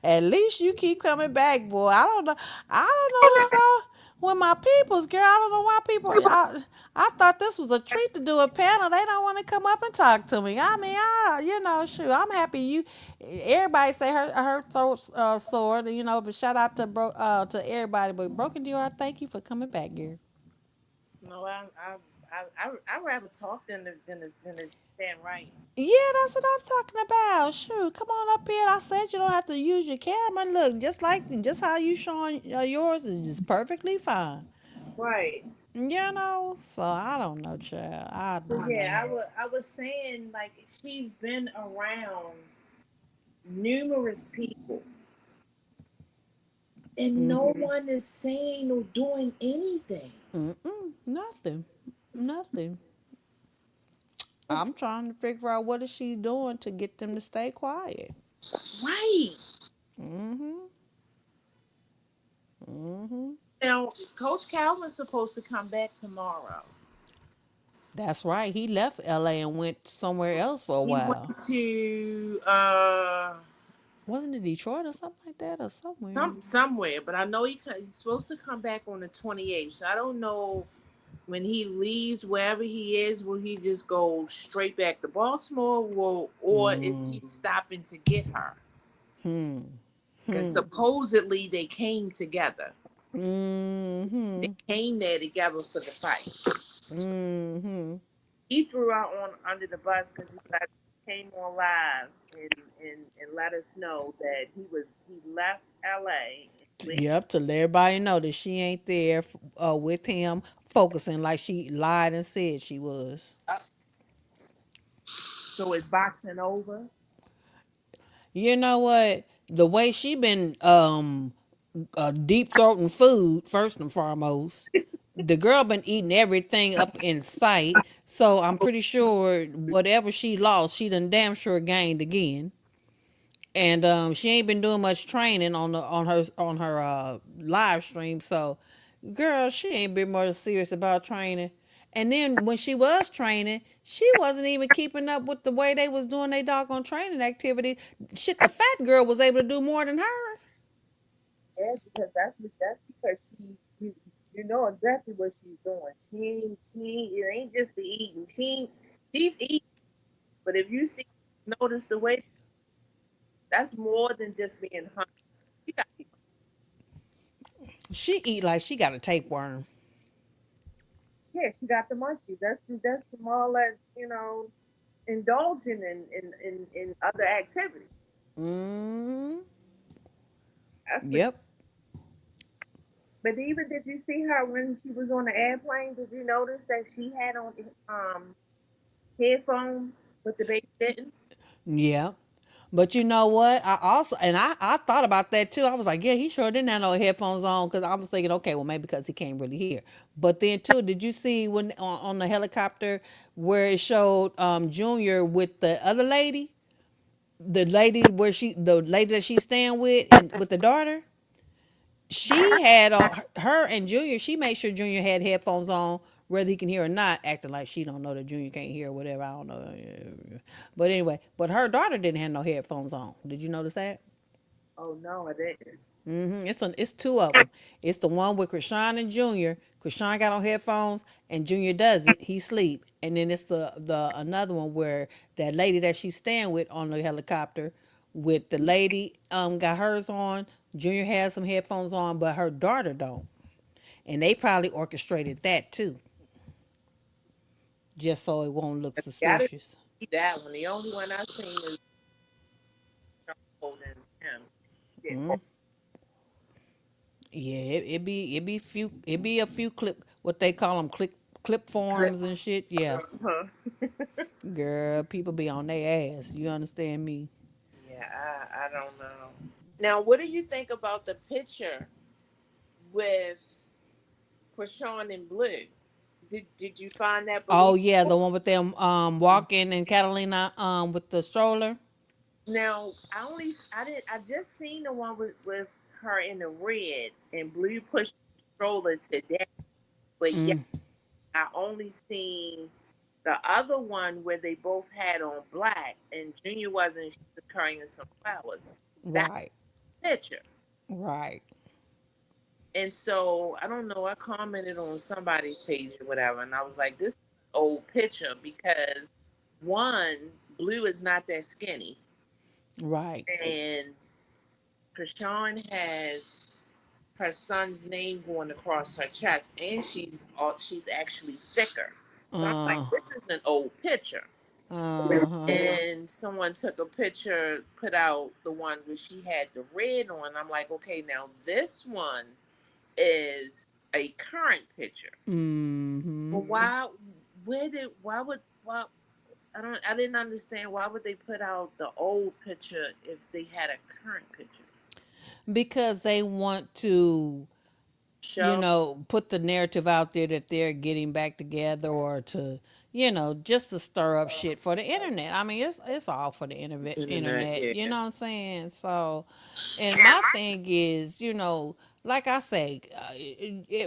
At least you keep coming back, boy. I don't know. I don't know what's wrong with my peoples, girl. I don't know why people. I thought this was a treat to do a panel. They don't want to come up and talk to me. I mean, shoot. I'm happy you. Everybody say her throat's sore, But shout out to everybody. But Broken Dior, thank you for coming back, girl.
No, I rather talk than to stand right.
Yeah, that's what I'm talking about. Shoot, come on up here. I said you don't have to use your camera. Look, just how you showing yours is just perfectly fine.
Right.
You know, so I don't know, child. I
But
don't
yeah,
know.
I was saying like she's been around numerous people, and no
Mm-hmm.
one is saying or doing anything.
Nothing, nothing.
It's
I'm trying to figure out what is she doing to get them to stay quiet.
right.
Mm-hmm. Mm-hmm.
Now, Coach Calvin's supposed to come back tomorrow.
That's right. He left LA and went somewhere else for a
He went
while.
to
Wasn't it Detroit or something like that or somewhere?
somewhere, but I know he's supposed to come back on the 28th. So I don't know when he leaves wherever he is, will he just go straight back to Baltimore, or is he
Mm.
stopping to get her?
Hmm.
Because
Hmm.
supposedly they came together. They
Mm-hmm.
came there together for the fight.
Mm-hmm.
He threw out on under the bus because he came on live and let us know that he left LA and
Yep, to let everybody know that she ain't there with him, focusing like she lied and said she was.
so it's boxing over.
You know what? The way she been deep throating food first and foremost. The girl been eating everything up in sight, so I'm pretty sure whatever she lost, she done damn sure gained again. And she ain't been doing much training on her live stream. So, girl, she ain't been more serious about training. And then when she was training, she wasn't even keeping up with the way they was doing their doggone training activity. Shit, the fat girl was able to do more than her.
Yeah, because that's because you know exactly what she's doing. It ain't just the eating. She's eating, but if you see notice the way that's more than just being hungry. She got,
She eat like she got a tapeworm.
yeah, she got the munchies. That's from all that indulging in other activities.
Mm-hmm.
That's what.
Yep.
But even did you see her when she was on the airplane? Did you notice that she had on headphones, but the baby didn't?
Yeah. But you know what? I thought about that too. I was like, yeah, he sure didn't have no headphones on because I was thinking, okay, well maybe because he can't really hear. But then too, did you see when on the helicopter where it showed Junior with the other lady, the lady that she's staying with and with the daughter? She had on her and Junior. She made sure Junior had headphones on, whether he can hear or not, acting like she don't know that Junior can't hear or whatever. I don't know. But anyway, but her daughter didn't have no headphones on. Did you notice that?
Oh no, I didn't.
It's two of them. It's the one with Krishan and Junior. Krishan got on headphones and Junior doesn't. He sleep. And then it's the another one where that lady that she's staying with on the helicopter with the lady got hers on. Junior has some headphones on, but her daughter don't. And they probably orchestrated that too, just so it won't look
Gotta
suspicious.
see that one. The only one I've seen is holding him. Yeah.
Mm. Yeah, it be a few clip what they call them clip forms and shit. Yeah,
Huh.
girl, people be on their ass. You understand me?
Yeah, I don't know. Now, what do you think about the picture with Krishan and Blue? Did you find that
Oh
believable?
yeah, the one with them walking and Catalina with the stroller.
Now, I just seen the one with her in the red and Blue pushed the stroller today, but yeah,
Mm,
I only seen the other one where they both had on black and Junior wasn't. She was carrying some flowers. That
right,
picture.
right.
And so I don't know. I commented on somebody's page or whatever, and I was like, "This is an old picture because one, Blue is not that skinny,
Right.
and Krishan has her son's name going across her chest, and she's actually thicker. So I'm like,
Uh,
this is an old picture.
uh-huh.
And someone took a picture, put out the one where she had the red on. I'm like, okay, now this one is a current picture.
Mm-hmm.
Well, why I didn't understand why would they put out the old picture if they had a current picture.
Because they want to,
Show
put the narrative out there that they're getting back together, or to, just to stir up shit for the internet. I mean, it's all for the
internet,
internet.
yeah.
You know what I'm saying? So, and my thing is, like I say,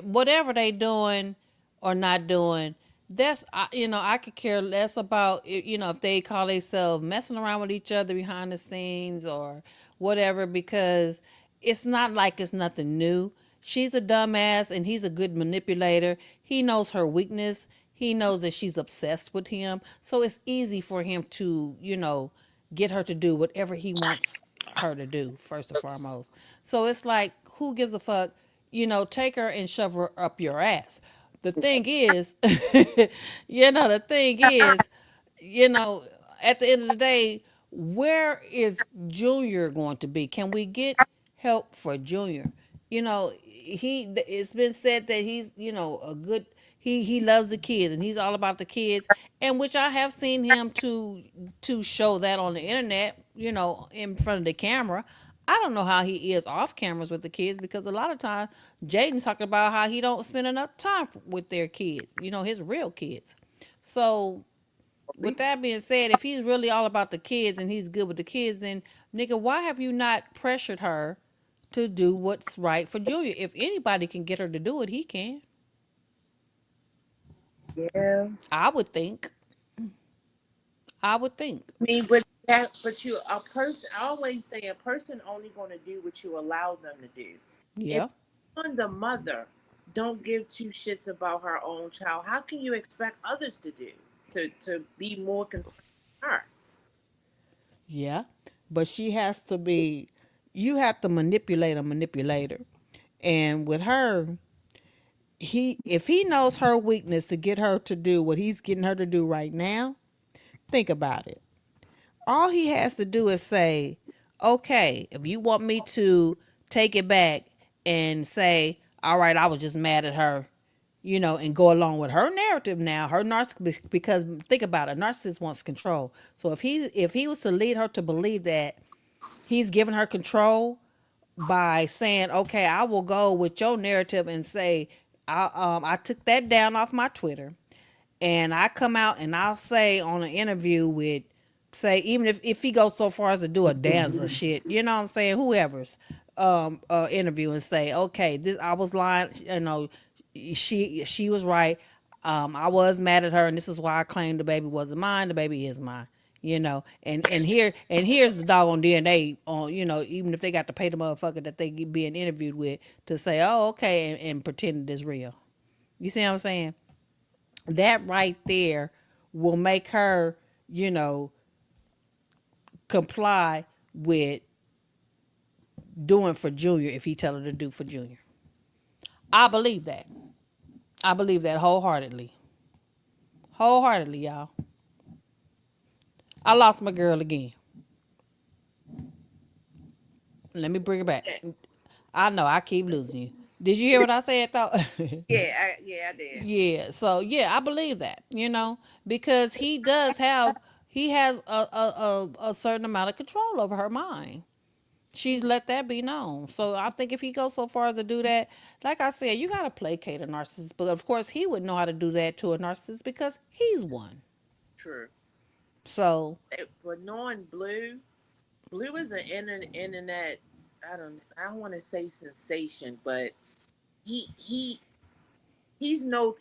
whatever they doing or not doing, I could care less about if they call themselves messing around with each other behind the scenes or whatever, because it's not like it's nothing new. She's a dumbass and he's a good manipulator. He knows her weakness. He knows that she's obsessed with him. So it's easy for him to, get her to do whatever he wants her to do, first and foremost. So it's like, who gives a fuck? Take her and shove her up your ass. The thing is, the thing is, you know, at the end of the day, where is Junior going to be? Can we get help for Junior? It's been said that he's, a good, he loves the kids and he's all about the kids, and which I have seen him to show that on the internet, in front of the camera. I don't know how he is off cameras with the kids, because a lot of times Jaden's talking about how he don't spend enough time with their kids, his real kids. So with that being said, if he's really all about the kids and he's good with the kids, then nigga, why have you not pressured her to do what's right for Julia? If anybody can get her to do it, he can.
Yeah.
I would think. I would think.
I mean, but you a person. I always say a person only going to do what you allow them to do. If
Yeah.
on the mother don't give two shits about her own child, how can you expect others to do to be more concerned with her?
Yeah. But she has to be, you have to manipulate a manipulator. And with her, if he knows her weakness to get her to do what he's getting her to do right now, think about it. All he has to do is say, okay, if you want me to take it back and say, all right, I was just mad at her, and go along with her narrative now, her narcissist, because think about it, a narcissist wants control. So if he was to lead her to believe that he's giving her control by saying, okay, I will go with your narrative and say, I took that down off my Twitter, and I come out and I'll say on an interview with, say, even if he goes so far as to do a dancer shit, you know what I'm saying, whoever's interview, and say, okay, this, I was lying, she was right, I was mad at her, and this is why I claimed the baby wasn't mine, the baby is mine. And here's the doggone DNA on, even if they got to pay the motherfucker that they being interviewed with to say, oh, okay, and pretend it is real. You see what I'm saying? That right there will make her, you know, comply with doing for Junior if he tell her to do for Junior. I believe that. I believe that wholeheartedly. Wholeheartedly, y'all. I lost my girl again. Let me bring it back. I know I keep losing you. Did you hear what I said though?
Yeah, I did.
Yeah, so yeah, I believe that, because he has a certain amount of control over her mind. She's let that be known. So I think if he goes so far as to do that, like I said, you gotta placate a narcissist. But of course he would know how to do that to a narcissist because he's one.
True.
So
But knowing Blue is an internet. I don't want to say sensation, but he he's no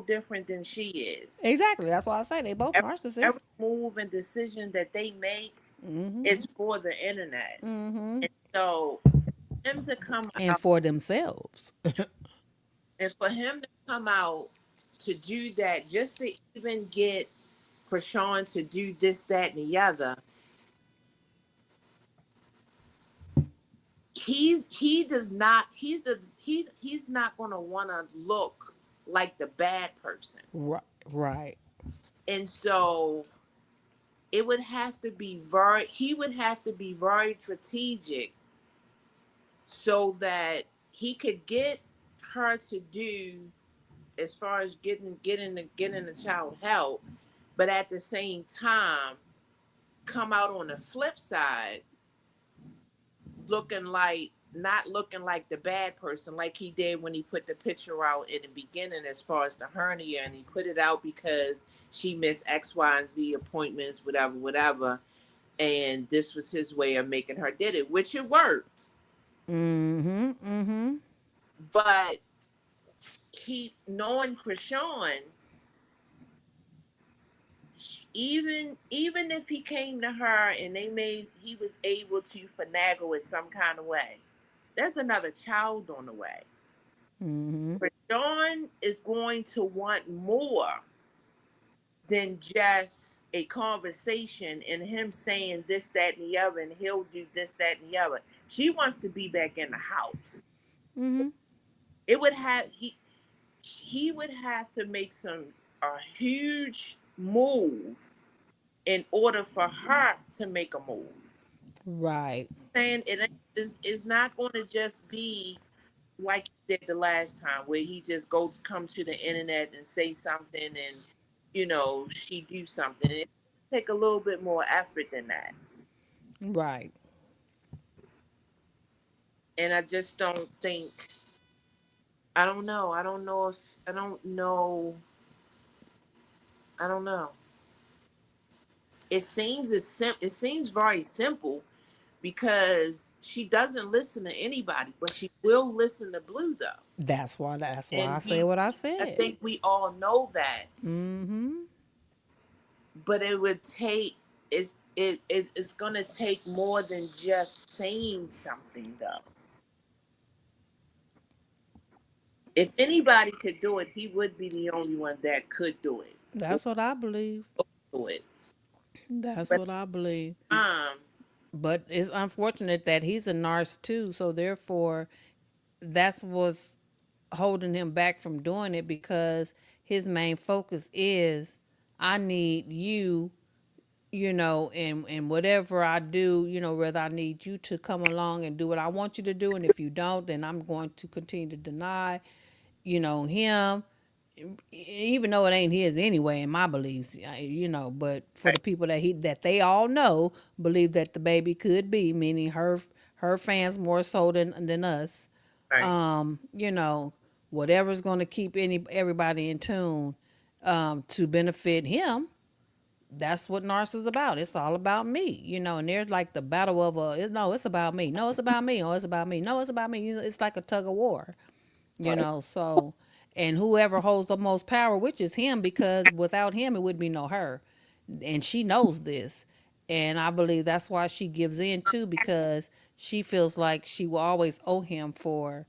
different than she is.
exactly, that's why I say they both narcissists.
Every move and decision that they make
Mm-hmm.
is for the internet.
Mm-hmm.
And so him to come
And
out
for themselves.
and for him to come out to do that, just to even get Krishan to do this, that, and the other, he's not gonna want to look like the bad person.
Right.
And so it would have to be very, he would have to be very strategic so that he could get her to do as far as getting the child help, but at the same time come out on the flip side looking like not looking like the bad person like he did when he put the picture out in the beginning as far as the hernia, and he put it out because she missed X, Y, and Z appointments, whatever. And this was his way of making her did it, which it worked.
Mm-hmm. Mm-hmm.
But he knowing Krishan, even if he came to her and he was able to finagle in some kind of way, there's another child on the way.
Mm-hmm.
Krishan is going to want more than just a conversation and him saying this, that, and the other, and he'll do this, that, and the other. She wants to be back in the house.
Mm-hmm.
It would have he would have to make a huge move in order for her to make a move.
Right.
Saying it's not going to just be like he did the last time, where he just come to the internet and say something, and she do something. It take a little bit more effort than that.
Right.
And I just don't think. I don't know. I don't know. It seems very simple because she doesn't listen to anybody, but she will listen to Blue though.
That's why
And
I say what I
I
said.
think we all know that.
Mm-hmm.
But it would take it's gonna take more than just saying something though. If anybody could do it, he would be the only one that could do it.
That's what I believe.
Do it.
That's
But
what I believe.
um
But it's unfortunate that he's a narc too, so therefore that's what's holding him back from doing it, because his main focus is I need you, and whatever I do, whether I need you to come along and do what I want you to do, and if you don't, then I'm going to continue to deny, him, even though it ain't his anyway, in my beliefs, but for the people that they all know believe that the baby could be, meaning her fans more so than us.
right.
You know, whatever's going to keep everybody in tune, to benefit him. That's what Narcs is about. It's all about me, and there's like the battle of no, it's about me. No, it's about me. Oh, it's about me. No, it's about me. It's like a tug of war, so, and whoever holds the most power, which is him, because without him, it would be no her. And she knows this. And I believe that's why she gives in too, because she feels like she will always owe him for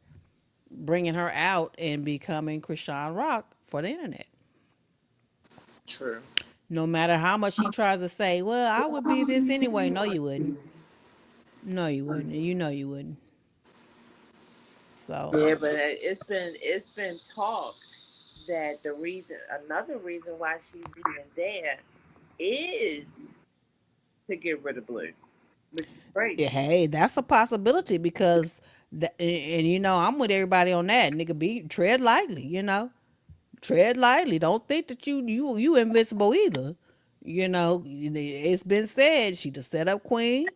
bringing her out and becoming Krishan Rock for the internet.
True.
No matter how much she tries to say, well, I would be this anyway. No, you wouldn't. No, you wouldn't. And you know you wouldn't. So,
Yeah, but it's been talk that another reason why she's even there is to get rid of Blue, which is great.
yeah, hey, that's a possibility, because, I'm with everybody on that. Nigga, tread lightly, tread lightly. Don't think that you invincible either. It's been said she the setup queen,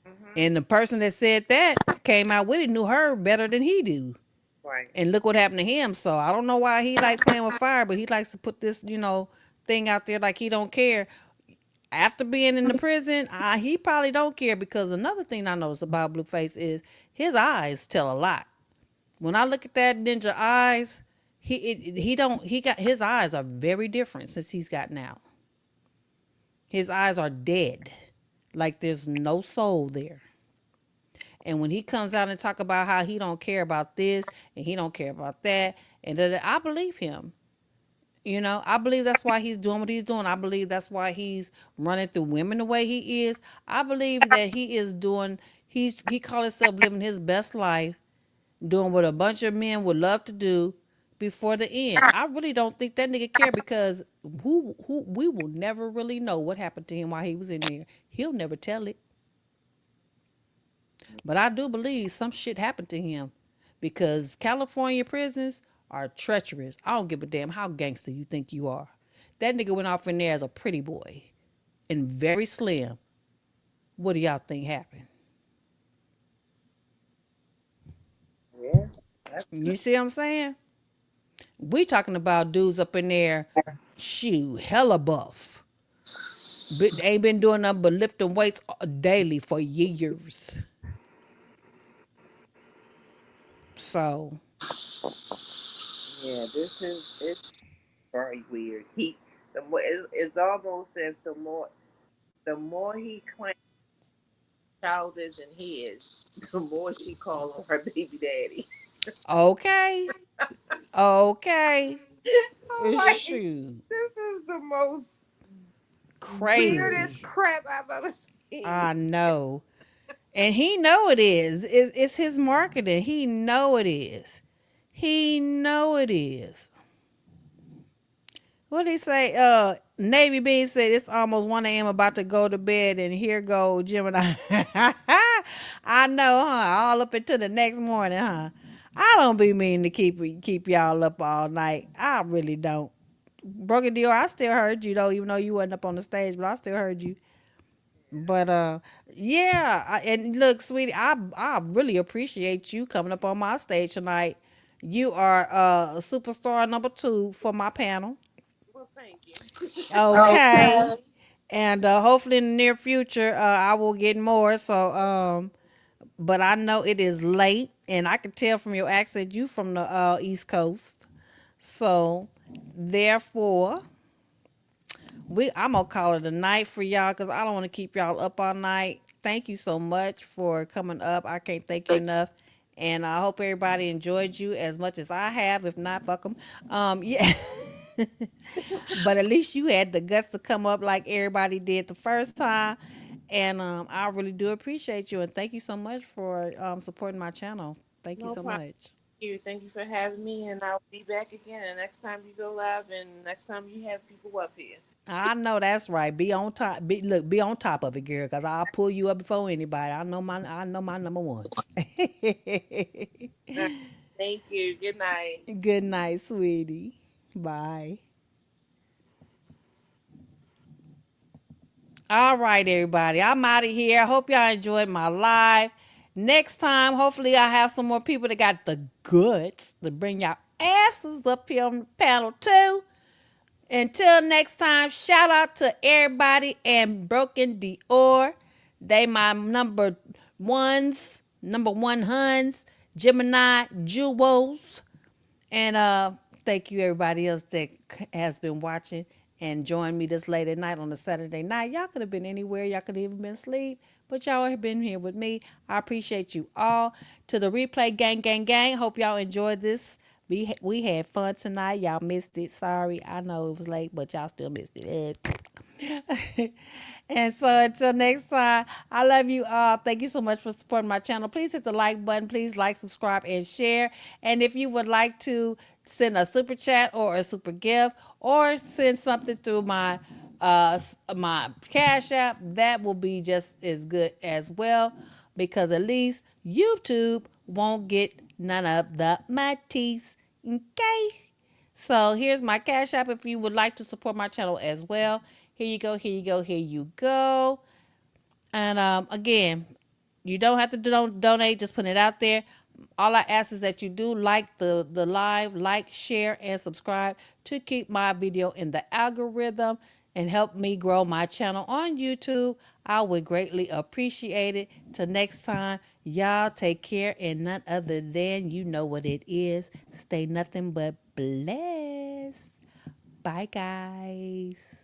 Mm-hmm.
and the person that said that came out with it knew her better than he do.
Right.
And look what happened to him. So I don't know why he likes playing with fire, but he likes to put this, thing out there like he don't care. After being in the prison, he probably don't care, because another thing I noticed about Blueface is his eyes tell a lot. When I look at that ninja eyes, he got his eyes are very different since he's gotten out. His eyes are dead, like there's no soul there. And when he comes out and talk about how he don't care about this and he don't care about that, and I believe him. I believe that's why he's doing what he's doing. I believe that's why he's running through women the way he is. I believe that he is doing. He call himself living his best life, doing what a bunch of men would love to do, before the end. I really don't think that nigga care because who we will never really know what happened to him while he was in there. He'll never tell it. But I do believe some shit happened to him because California prisons are treacherous. I don't give a damn how gangster you think you are. That nigga went off in there as a pretty boy and very slim. What do y'all think happened?
Yeah.
You see what I'm saying? We talking about dudes up in there, shoot, hella buff. But they ain't been doing nothing but lifting weights daily for years. So
Yeah, this is it's very weird. The more it's almost as the more he claims childish and his, the more she call him her baby daddy.
okay, okay,
I'm like,
shoot,
this is the most weirdest
crazy.
crap I've ever seen.
I know, and he know it is. It's his marketing. He know it is. He know it is. What did he say? Navy Bean said it's almost 1 a.m. about to go to bed, and here go Gemini. I know, huh? All up into the next morning, huh? I don't be mean to keep y'all up all night. I really don't. Broken Dior, I still heard you though, even though you wasn't up on the stage, but I still heard you. But yeah, and look, sweetie, I really appreciate you coming up on my stage tonight. You are superstar number 2 for my panel.
Well, thank you.
Okay. And hopefully in the near future, I will get more. So, but I know it is late, and I can tell from your accent you from the East Coast. So, therefore, I'm gonna call it a night for y'all because I don't want to keep y'all up all night. Thank you so much for coming up. I can't thank you enough. And I hope everybody enjoyed you as much as I have. If not, fuck them. Yeah. But at least you had the guts to come up like everybody did the first time. And I really do appreciate you. And thank you so much for supporting my channel. Thank you
No
so
problem.
much.
Thank you for having me, and I'll be back again. And next time you go live, and next time you have people up here.
I know that's right. Be on top. Be on top of it, girl. Cause I'll pull you up before anybody. I know my number ones.
Thank you. Good night.
Good night, sweetie. Bye. All right, everybody. I'm out of here. I hope y'all enjoyed my live. Next time, hopefully, I have some more people that got the guts to bring y'all asses up here on the panel too. Until next time, shout out to everybody and Broken Dior. They my number one huns, Gemini jewels. And thank you everybody else that has been watching and joined me this late at night on a Saturday night. Y'all could have been anywhere. Y'all could have even been asleep. But y'all have been here with me. I appreciate you all. To the replay gang, gang, gang. Hope y'all enjoyed this. We had fun tonight. Y'all missed it. Sorry. I know it was late, but y'all still missed it. And so until next time, I love you all. Thank you so much for supporting my channel. Please hit the like button. Please like, subscribe, and share. And if you would like to send a super chat or a super gift or send something through my my Cash App, that will be just as good as well, because at least YouTube won't get none of the my teeth. Okay. So here's my Cash App if you would like to support my channel as well. Here you go, here you go, here you go. And again, you don't have to donate, just put it out there. All I ask is that you do like the live, like, share, and subscribe to keep my video in the algorithm and help me grow my channel on YouTube. I would greatly appreciate it. Till next time, y'all take care, and none other than you know what it is. Stay nothing but blessed. Bye, guys.